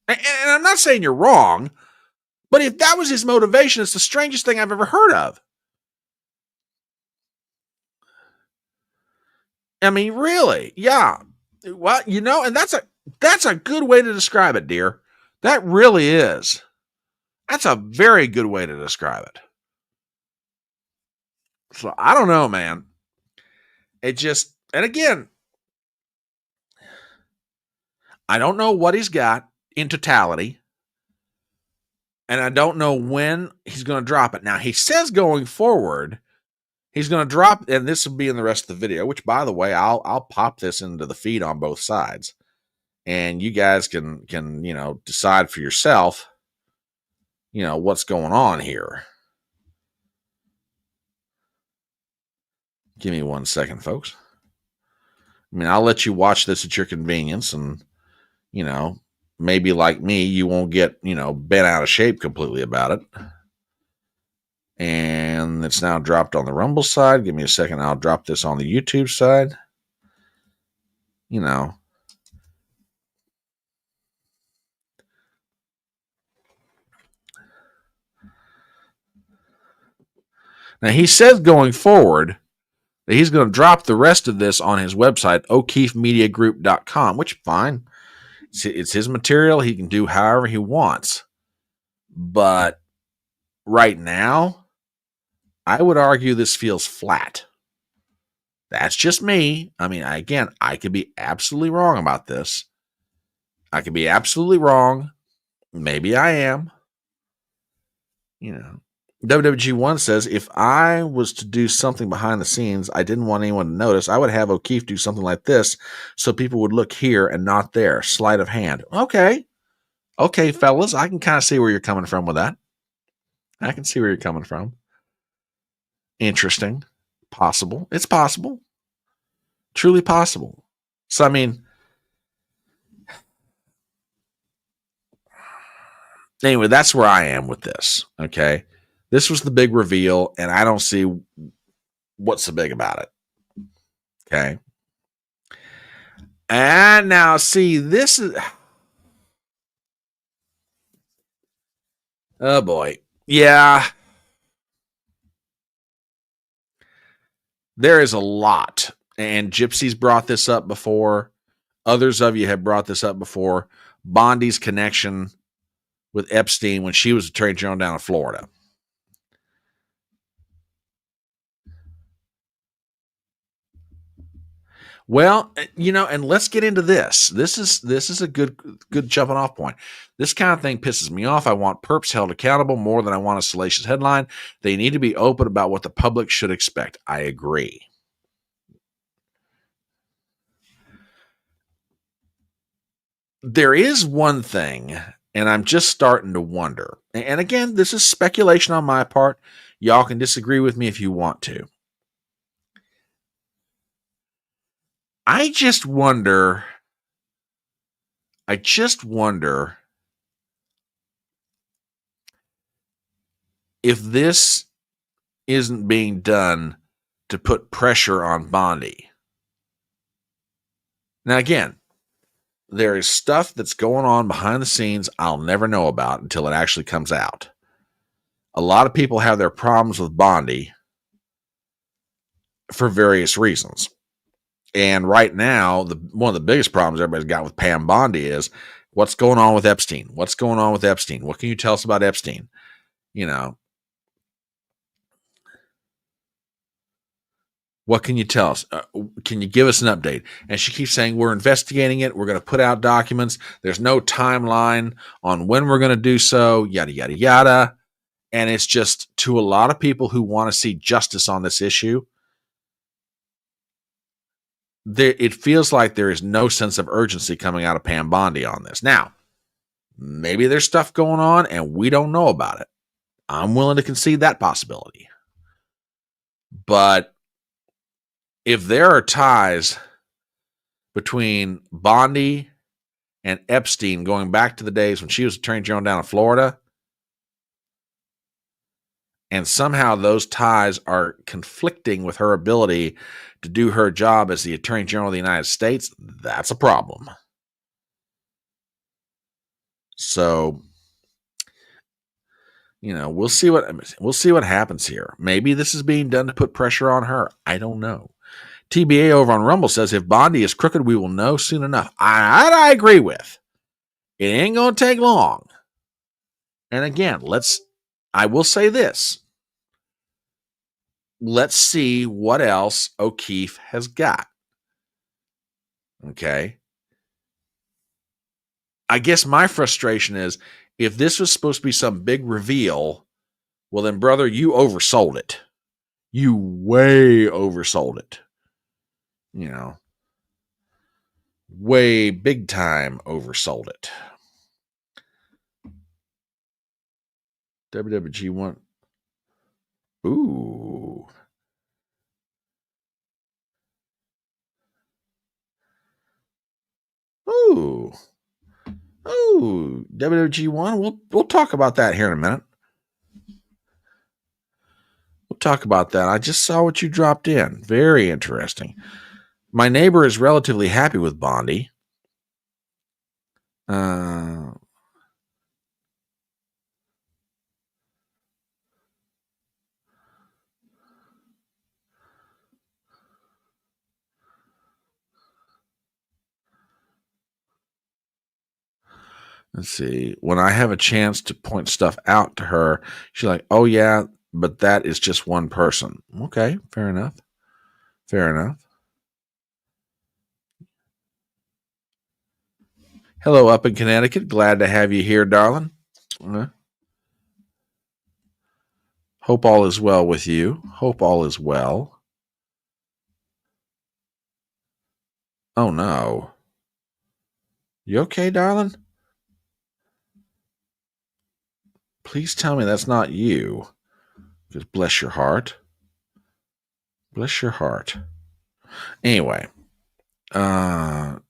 And I'm not saying you're wrong, but if that was his motivation, it's the strangest thing I've ever heard of. I mean, really? Yeah. Well, and that's a good way to describe it, dear. That really is. That's a very good way to describe it. So I don't know, man. And again, I don't know what he's got in totality. And I don't know when he's going to drop it. Now, he says going forward, he's going to drop, and this will be in the rest of the video, which, by the way, I'll pop this into the feed on both sides. And you guys can decide for yourself, what's going on here. Give me 1 second, folks. I mean, I'll let you watch this at your convenience, and, maybe like me, you won't get, bent out of shape completely about it. And it's now dropped on the Rumble side. Give me a second. I'll drop this on the YouTube side. Now, he says going forward that he's going to drop the rest of this on his website, o'keefemediagroup.com, which fine. It's his material. He can do however he wants. But right now, I would argue this feels flat. That's just me. I mean, again, I could be absolutely wrong about this. I could be absolutely wrong. Maybe I am. WWG1 says, if I was to do something behind the scenes I didn't want anyone to notice, I would have O'Keefe do something like this so people would look here and not there. Sleight of hand. Okay. Okay, fellas, I can kind of see where you're coming from with that. I can see where you're coming from. Interesting. Possible. It's possible. Truly possible. So, I mean, anyway, that's where I am with this. Okay. This was the big reveal, and I don't see what's so big about it. Okay. And now, see, this is. Oh, boy. Yeah. There is a lot. And Gypsy's brought this up before. Others of you have brought this up before. Bondi's connection with Epstein when she was Attorney General down in Florida. Well, and let's get into this. This is a good jumping off point. This kind of thing pisses me off. I want perps held accountable more than I want a salacious headline. They need to be open about what the public should expect. I agree. There is one thing, and I'm just starting to wonder. And again, this is speculation on my part. Y'all can disagree with me if you want to. I just wonder if this isn't being done to put pressure on Bondi. Now, again, there is stuff that's going on behind the scenes I'll never know about until it actually comes out. A lot of people have their problems with Bondi for various reasons. And right now, one of the biggest problems everybody's got with Pam Bondi is what's going on with Epstein? What's going on with Epstein? What can you tell us about Epstein? What can you tell us? Can you give us an update? And she keeps saying, we're investigating it. We're going to put out documents. There's no timeline on when we're going to do so, yada, yada, yada. And it's just, to a lot of people who want to see justice on this issue, it feels like there is no sense of urgency coming out of Pam Bondi on this. Now, maybe there's stuff going on and we don't know about it. I'm willing to concede that possibility. But if there are ties between Bondi and Epstein going back to the days when she was Attorney General down in Florida, and somehow those ties are conflicting with her ability to do her job as the Attorney General of the United States, that's a problem. So, we'll see what happens here. Maybe this is being done to put pressure on her. I don't know. TBA over on Rumble says, if Bondi is crooked, we will know soon enough. I agree with. It ain't going to take long. And again, I will say this. Let's see what else O'Keefe has got. Okay. I guess my frustration is, if this was supposed to be some big reveal, well then, brother, you oversold it. You way oversold it. Way big time oversold it. WWG1. Ooh. Ooh. Ooh. WWG1. We'll talk about that here in a minute. We'll talk about that. I just saw what you dropped in. Very interesting. My neighbor is relatively happy with Bondi. Let's see. When I have a chance to point stuff out to her, she's like, oh, yeah, but that is just one person. Okay, fair enough. Fair enough. Hello, up in Connecticut. Glad to have you here, darling. Hope all is well with you. Hope all is well. Oh, no. You okay, darling? Please tell me that's not you. Because bless your heart. Bless your heart. Anyway, Lana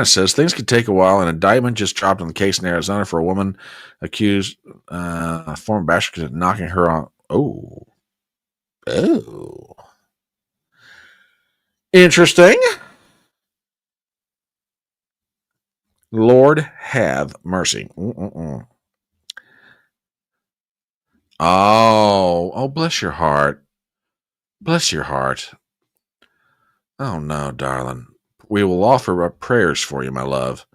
says things could take a while. An indictment just dropped on the case in Arizona for a woman accused, former bachelor, of knocking her on. Oh. Interesting. Lord have mercy. Oh, bless your heart. Bless your heart. Oh, no, darling. We will offer up prayers for you, my love.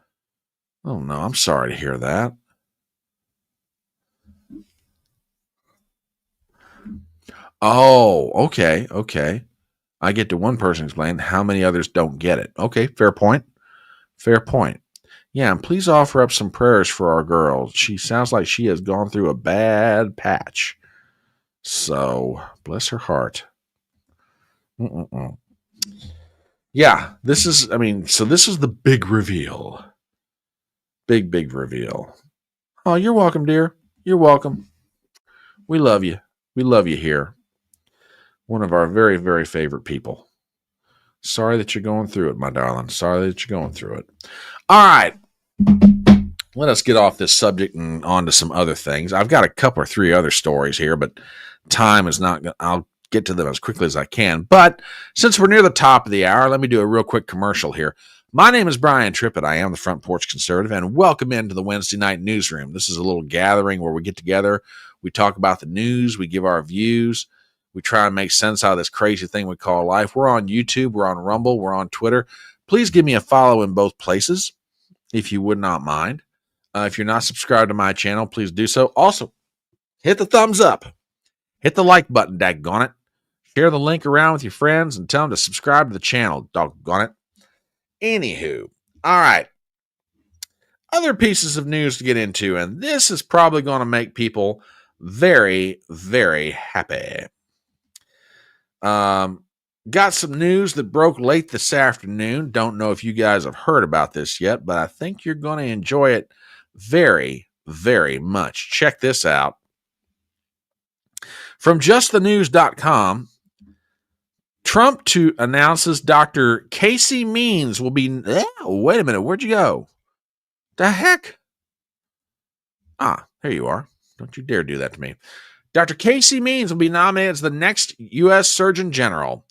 Oh, no, I'm sorry to hear that. Oh, okay. I get to one person explain how many others don't get it. Okay, fair point. Yeah, and please offer up some prayers for our girl. She sounds like she has gone through a bad patch. So, bless her heart. Yeah, this is the big reveal. Big reveal. Oh, you're welcome, dear. You're welcome. We love you. We love you here. One of our very, very favorite people. Sorry that you're going through it, my darling. Sorry that you're going through it. All right. Let us get off this subject and on to some other things. I've got a couple or three other stories here, but time is not going to... I'll get to them as quickly as I can. But since we're near the top of the hour, let me do a real quick commercial here. My name is Brian Trippett. I am the Front Porch Conservative, and welcome into the Wednesday Night Newsroom. This is a little gathering where we get together, we talk about the news, we give our views, we try and make sense out of this crazy thing we call life. We're on YouTube, we're on Rumble, we're on Twitter. Please give me a follow in both places, if you would not mind. If you're not subscribed to my channel, please do so. Also, hit the thumbs up. Hit the like button, daggone it. Share the link around with your friends and tell them to subscribe to the channel, doggone it. Anywho, all right. Other pieces of news to get into, and this is probably going to make people very, very happy. Got some news that broke late this afternoon. Don't know if you guys have heard about this yet, but I think you're going to enjoy it very, very much. Check this out. From justthenews.com, Trump announces Dr. Casey Means will be... wait a minute. Where'd you go? The heck? There you are. Don't you dare do that to me. Dr. Casey Means will be nominated as the next U.S. Surgeon General.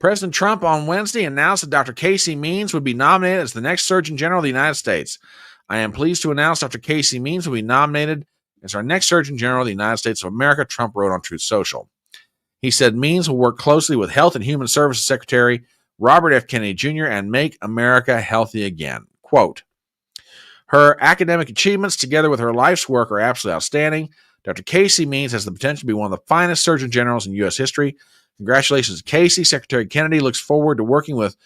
President Trump on Wednesday announced that Dr. Casey Means would be nominated as the next Surgeon General of the United States. I am pleased to announce Dr. Casey Means will be nominated as our next Surgeon General of the United States of America, Trump wrote on Truth Social. He said Means will work closely with Health and Human Services Secretary Robert F. Kennedy Jr. and make America healthy again. Quote, her academic achievements together with her life's work are absolutely outstanding. Dr. Casey Means has the potential to be one of the finest Surgeon Generals in U.S. history. Congratulations, Casey. Secretary Kennedy looks forward to working with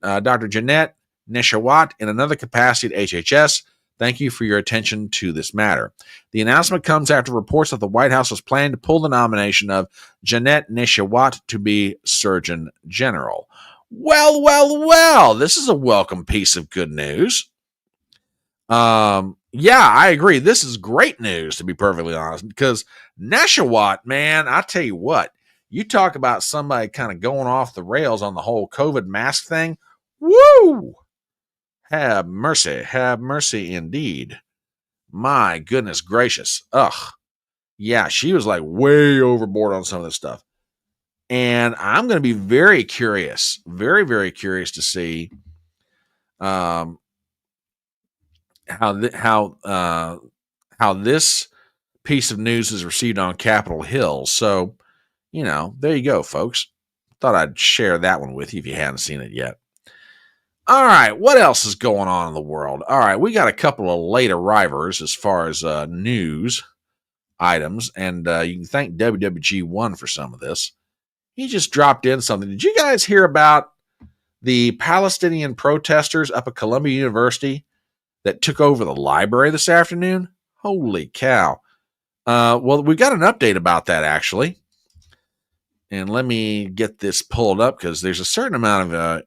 Dr. Jeanette Neshawat in another capacity at HHS. Thank you for your attention to this matter. The announcement comes after reports that the White House was planning to pull the nomination of Jeanette Neshawat to be Surgeon General. Well, this is a welcome piece of good news. Yeah, I agree. This is great news, to be perfectly honest, because Neshawat, man, I tell you what, you talk about somebody kind of going off the rails on the whole COVID mask thing. Woo! Have mercy indeed. My goodness gracious. Ugh. Yeah, she was like way overboard on some of this stuff. And I'm going to be very curious, very, very curious to see how this piece of news is received on Capitol Hill. So, there you go, folks. Thought I'd share that one with you if you hadn't seen it yet. All right, what else is going on in the world? All right, we got a couple of late arrivers as far as news items, and you can thank WWG1 for some of this. He just dropped in something. Did you guys hear about the Palestinian protesters up at Columbia University that took over the library this afternoon? Holy cow. Well, we've got an update about that, actually. And let me get this pulled up because there's a certain amount of,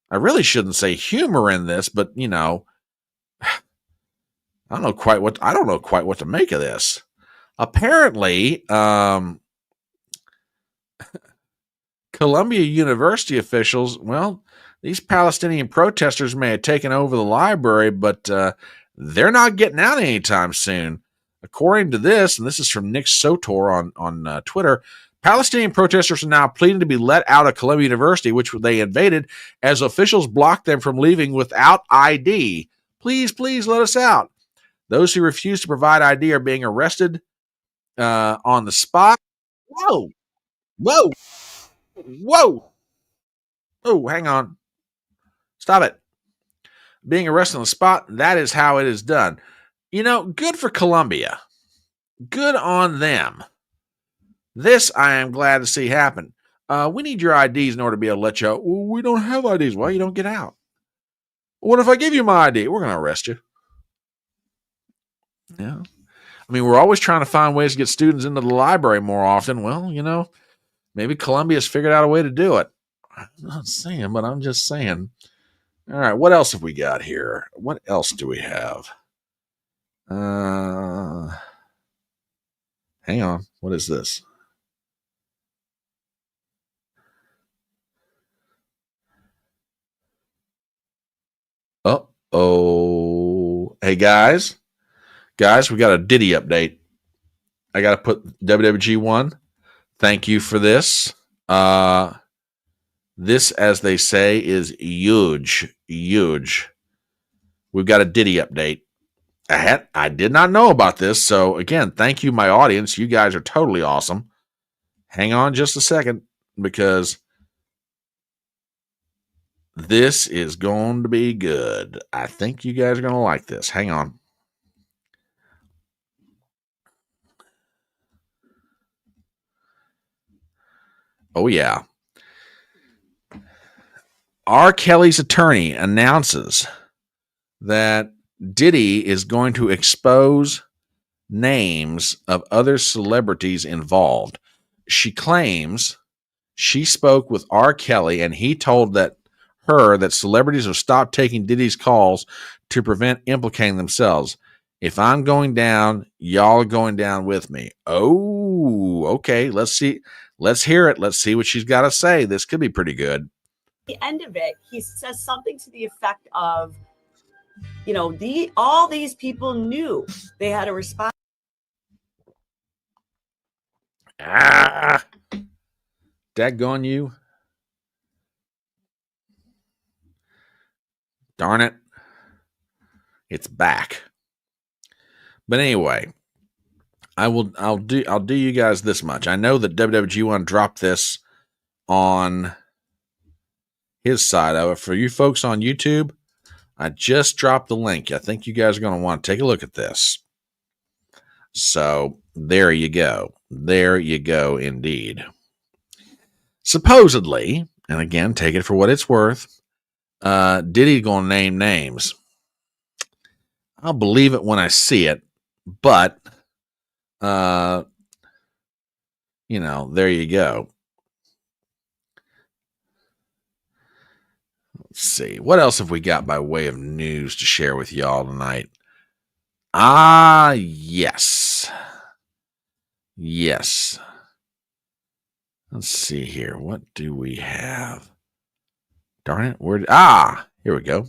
I really shouldn't say humor in this, but, you know, I don't know quite what to make of this. Apparently, Columbia University officials, well, these Palestinian protesters may have taken over the library, but they're not getting out anytime soon. According to this, and this is from Nick Sotor on Twitter, Palestinian protesters are now pleading to be let out of Columbia University, which they invaded, as officials blocked them from leaving without ID. Please, please let us out. Those who refuse to provide ID are being arrested on the spot. Whoa, whoa, whoa. Oh, hang on. Stop it. Being arrested on the spot, that is how it is done. You know, good for Columbia. Good on them. This I am glad to see happen. We need your IDs in order to be able to let you out. Well, we don't have IDs. Well, you don't get out. What if I give you my ID? We're going to arrest you. Yeah. I mean, we're always trying to find ways to get students into the library more often. Well, you know, maybe Columbia's figured out a way to do it. I'm not saying, but I'm just saying. All right, what else have we got here? What else do we have? Hang on. What is this? Uh-oh. Hey, guys. Guys, we got a Diddy update. I got to put WWG1. Thank you for this. This, as they say, is huge. Huge. We've got a Diddy update. I did not know about this. So, again, thank you, my audience. You guys are totally awesome. Hang on just a second, because this is going to be good. I think you guys are going to like this. Hang on. Oh, yeah. R. Kelly's attorney announces that Diddy is going to expose names of other celebrities involved. She claims she spoke with R. Kelly and he told that celebrities have stopped taking Diddy's calls to prevent implicating themselves. If I'm going down, y'all are going down with me. Oh, okay. Let's see. Let's hear it. Let's see what she's got to say. This could be pretty good. The end of it, he says something to the effect of, you know, all these people knew they had a response. Daggone you. Darn it. It's back. But anyway, I'll do you guys this much. I know that WWG1 dropped this on his side of it. For you folks on YouTube, I just dropped the link. I think you guys are going to want to take a look at this. So there you go. There you go indeed. Supposedly, and again, take it for what it's worth, Diddy going to name names. I'll believe it when I see it, but, you know, there you go. Let's see. What else have we got by way of news to share with y'all tonight? Yes. Yes. Let's see here. What do we have? Darn it. Here we go.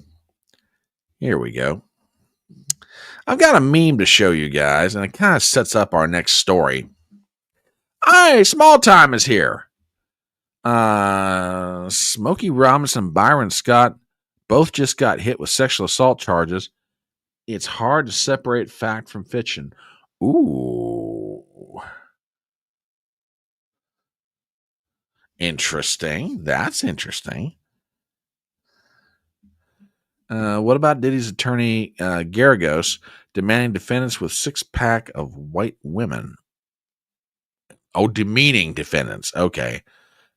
Here we go. I've got a meme to show you guys, and it kind of sets up our next story. Hey, Small Time is here. Smokey Robinson and Byron Scott both just got hit with sexual assault charges. It's hard to separate fact from fiction. Ooh. Interesting. That's interesting. What about Diddy's attorney, Garagos, demanding defendants with six-pack of white women? Oh, demeaning defendants. Okay.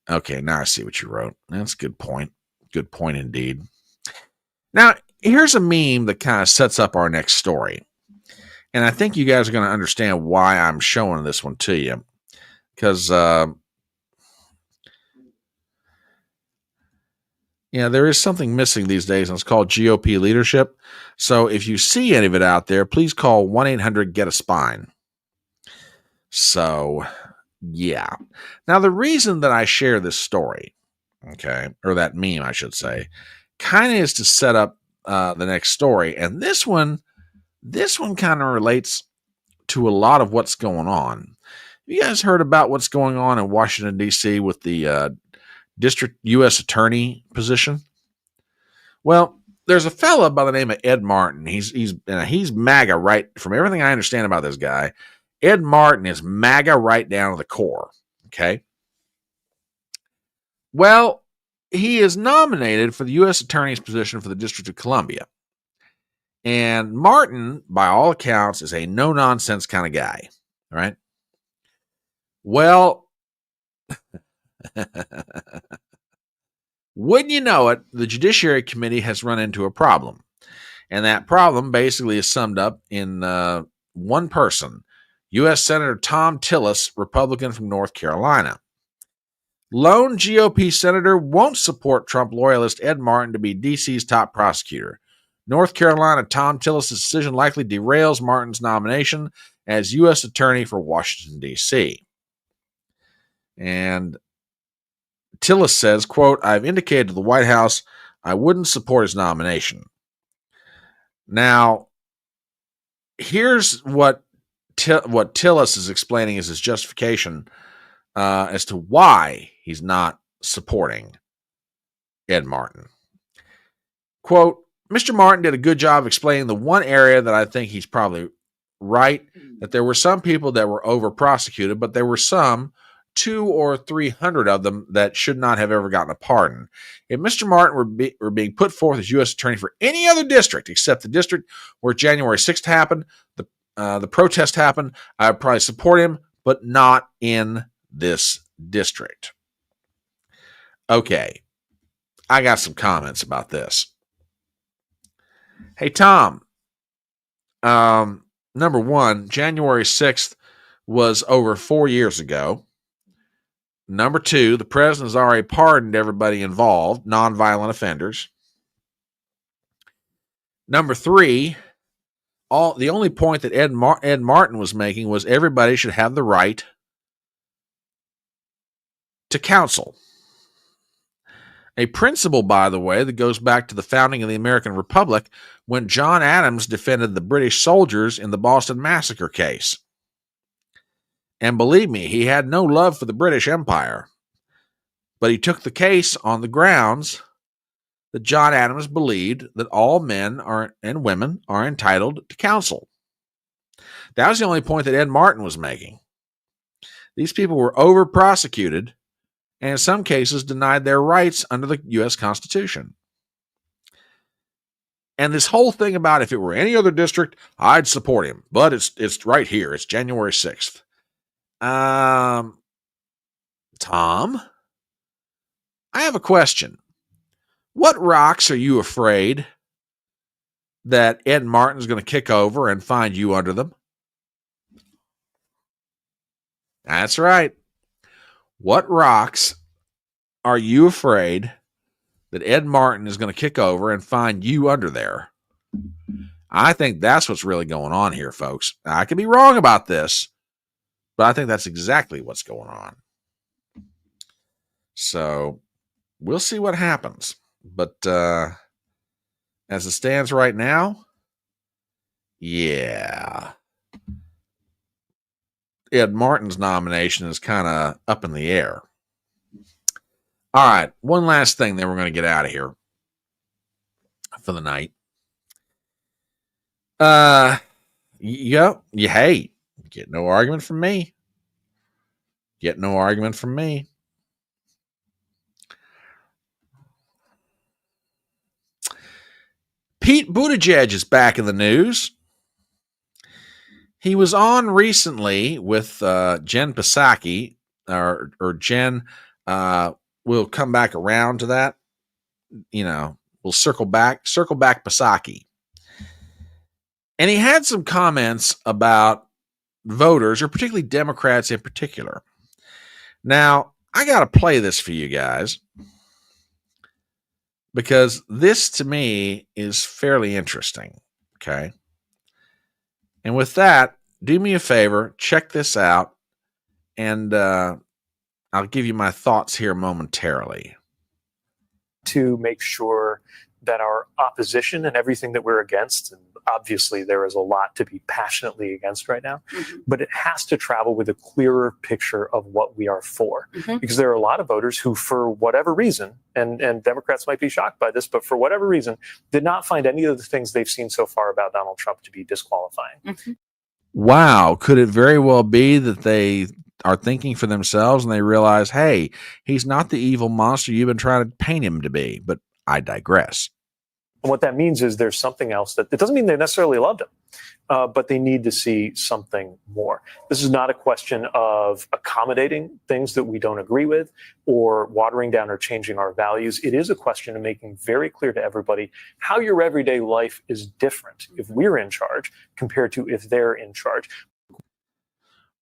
Okay, now I see what you wrote. That's a good point. Good point indeed. Now, here's a meme that kind of sets up our next story. And I think you guys are going to understand why I'm showing this one to you. Because, there is something missing these days, and it's called GOP leadership. So if you see any of it out there, please call 1-800-GET-A-SPINE. So, yeah. Now, the reason that I share this story, okay, or that meme, I should say, kind of is to set up the next story. And this one kind of relates to a lot of what's going on. You guys heard about what's going on in Washington, D.C. with the district U.S. attorney position? Well, there's a fella by the name of Ed Martin. He's MAGA, right? From everything I understand about this guy, Ed Martin is MAGA right down to the core. Okay. Well, he is nominated for the U.S. attorney's position for the District of Columbia. And Martin, by all accounts, is a no-nonsense kind of guy. Right? Well, wouldn't you know it, the Judiciary Committee has run into a problem. And that problem basically is summed up in one person, U.S. Senator Tom Tillis, Republican from North Carolina. Lone GOP senator won't support Trump loyalist Ed Martin to be D.C.'s top prosecutor. North Carolina Tom Tillis' decision likely derails Martin's nomination as U.S. attorney for Washington, D.C. And Tillis says, quote, I've indicated to the White House I wouldn't support his nomination. Now, here's what Tillis is explaining as his justification as to why he's not supporting Ed Martin. Quote, Mr. Martin did a good job explaining the one area that I think he's probably right, that there were some people that were over-prosecuted, but there were some, 200 or 300 of them, that should not have ever gotten a pardon. If Mr. Martin were being put forth as U.S. attorney for any other district except the district where January 6th happened, the protest happened, I would probably support him, but not in this district. Okay, I got some comments about this. Hey, Tom, number one, January 6th was over 4 years ago. Number two, the president has already pardoned everybody involved, nonviolent offenders. Number three, the only point that Ed Martin was making was everybody should have the right to counsel. A principle, by the way, that goes back to the founding of the American Republic when John Adams defended the British soldiers in the Boston Massacre case. And believe me, he had no love for the British Empire. But he took the case on the grounds that John Adams believed that all men and women are entitled to counsel. That was the only point that Ed Martin was making. These people were over-prosecuted and in some cases denied their rights under the U.S. Constitution. And this whole thing about if it were any other district, I'd support him. But it's right here. It's January 6th. Tom, I have a question. What rocks are you afraid that Ed Martin's going to kick over and find you under them? That's right. What rocks are you afraid that Ed Martin is going to kick over and find you under there? I think that's what's really going on here, folks. Now, I could be wrong about this, but I think that's exactly what's going on. So we'll see what happens. But as it stands right now, yeah, Ed Martin's nomination is kind of up in the air. All right, one last thing, then we're going to get out of here for the night. Hey, get no argument from me. Get no argument from me. Pete Buttigieg is back in the news. He was on recently with Jen Psaki, or Jen. We'll come back around to that. We'll circle back Psaki. And he had some comments about voters, or particularly Democrats in particular. Now, I got to play this for you guys because this to me is fairly interesting. Okay. And with that, do me a favor, check this out, and I'll give you my thoughts here momentarily. To make sure that our opposition and everything that we're against, and obviously there is a lot to be passionately against right now, but it has to travel with a clearer picture of what we are for. Because there are a lot of voters who, for whatever reason, and Democrats might be shocked by this, but for whatever reason, did not find any of the things they've seen so far about Donald Trump to be disqualifying. Wow. Could it very well be that they are thinking for themselves and they realize, hey, he's not the evil monster you've been trying to paint him to be? But I digress. And what that means is there's something else that it doesn't mean they necessarily loved him, but they need to see something more. This is not a question of accommodating things that we don't agree with or watering down or changing our values. It is a question of making very clear to everybody how your everyday life is different if we're in charge compared to if they're in charge.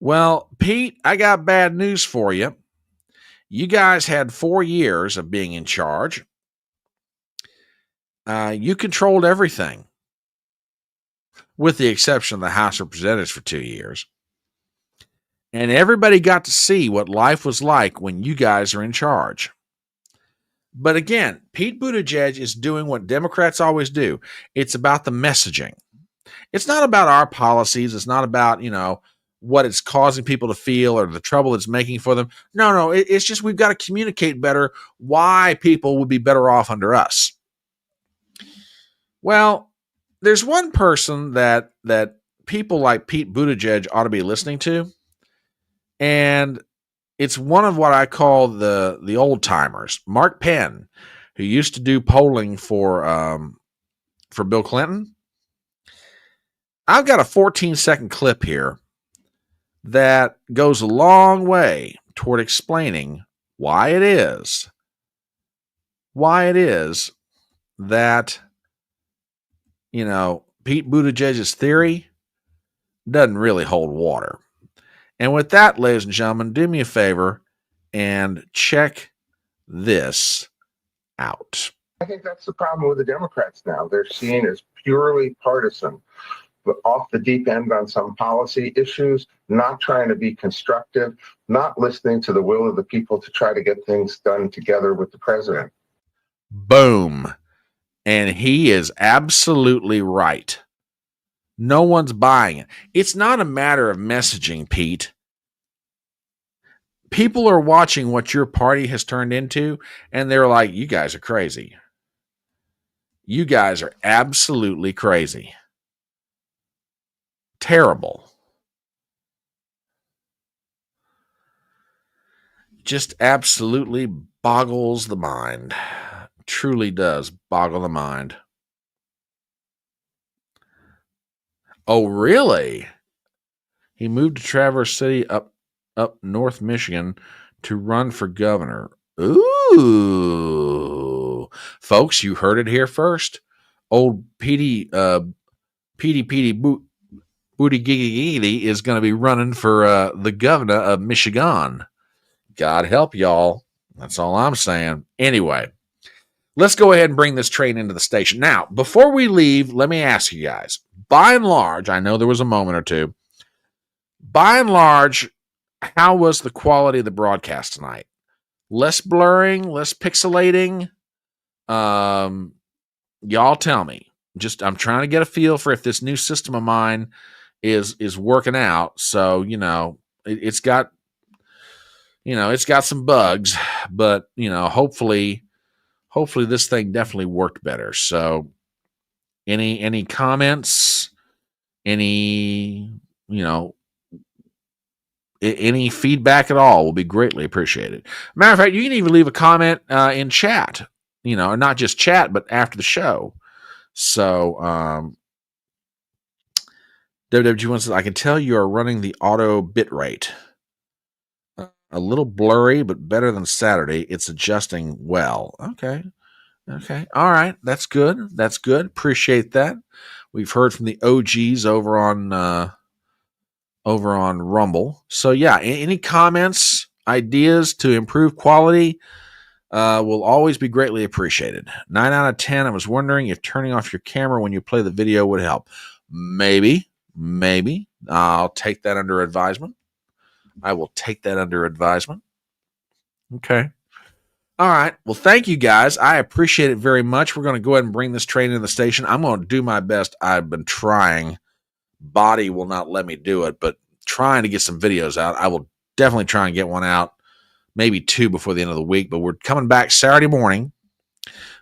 Well, Pete, I got bad news for you. You guys had 4 years of being in charge. You controlled everything, with the exception of the House of Representatives for 2 years. And everybody got to see what life was like when you guys are in charge. But again, Pete Buttigieg is doing what Democrats always do. It's about the messaging. It's not about our policies. It's not about, what it's causing people to feel or the trouble it's making for them. No, it's just we've got to communicate better why people would be better off under us. Well, there's one person that people like Pete Buttigieg ought to be listening to, and it's one of what I call the old timers, Mark Penn, who used to do polling for Bill Clinton. I've got a 14-second clip here that goes a long way toward explaining why it is that Pete Buttigieg's theory doesn't really hold water. And with that, ladies and gentlemen, do me a favor and check this out. I think that's the problem with the Democrats now. They're seen as purely partisan, but off the deep end on some policy issues, not trying to be constructive, not listening to the will of the people to try to get things done together with the president. Boom. And he is absolutely right. No one's buying it. It's not a matter of messaging, Pete. People are watching what your party has turned into, and they're like, you guys are crazy. You guys are absolutely crazy. Terrible. Just absolutely boggles the mind. Truly does boggle the mind. Oh, really? He moved to Traverse City up North Michigan to run for governor. Ooh. Folks, you heard it here first. Old Petey Booty Giggity is going to be running for the governor of Michigan. God help y'all. That's all I'm saying. Anyway, let's go ahead and bring this train into the station. Now, before we leave, let me ask you guys, by and large, I know there was a moment or two, by and large, how was the quality of the broadcast tonight? Less blurring, less pixelating? Y'all tell me. I'm trying to get a feel for if this new system of mine is working out. So, it's got some bugs, but, hopefully this thing definitely worked better. So any comments, any feedback at all will be greatly appreciated. Matter of fact, you can even leave a comment in chat, not just chat, but after the show. So, WWG1 says, I can tell you are running the auto bit rate. A little blurry, but better than Saturday. It's adjusting well. Okay. All right. That's good. Appreciate that. We've heard from the OGs over on Rumble. So yeah, any comments, ideas to improve quality will always be greatly appreciated. 9 out of 10. I was wondering if turning off your camera when you play the video would help. Maybe. I'll take that under advisement. I will take that under advisement. Okay. All right. Well, thank you guys. I appreciate it very much. We're going to go ahead and bring this train into the station. I'm going to do my best. I've been trying. Body will not let me do it, but trying to get some videos out. I will definitely try and get one out, maybe 2 before the end of the week. But we're coming back Saturday morning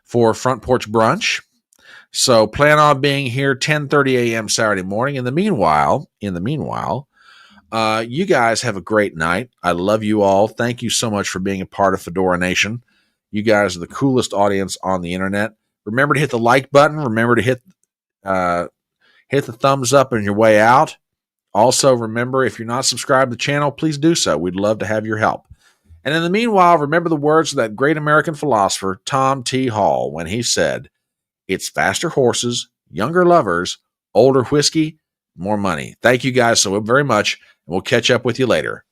for Front Porch Brunch. So plan on being here 10:30 a.m. Saturday morning. In the meanwhile, you guys have a great night. I love you all. Thank you so much for being a part of Fedora Nation. You guys are the coolest audience on the internet. Remember to hit the like button. Remember to hit the thumbs up on your way out. Also, remember, if you're not subscribed to the channel, please do so. We'd love to have your help. And in the meanwhile, remember the words of that great American philosopher, Tom T. Hall, when he said, "It's faster horses, younger lovers, older whiskey, more money." Thank you guys so very much, and we'll catch up with you later.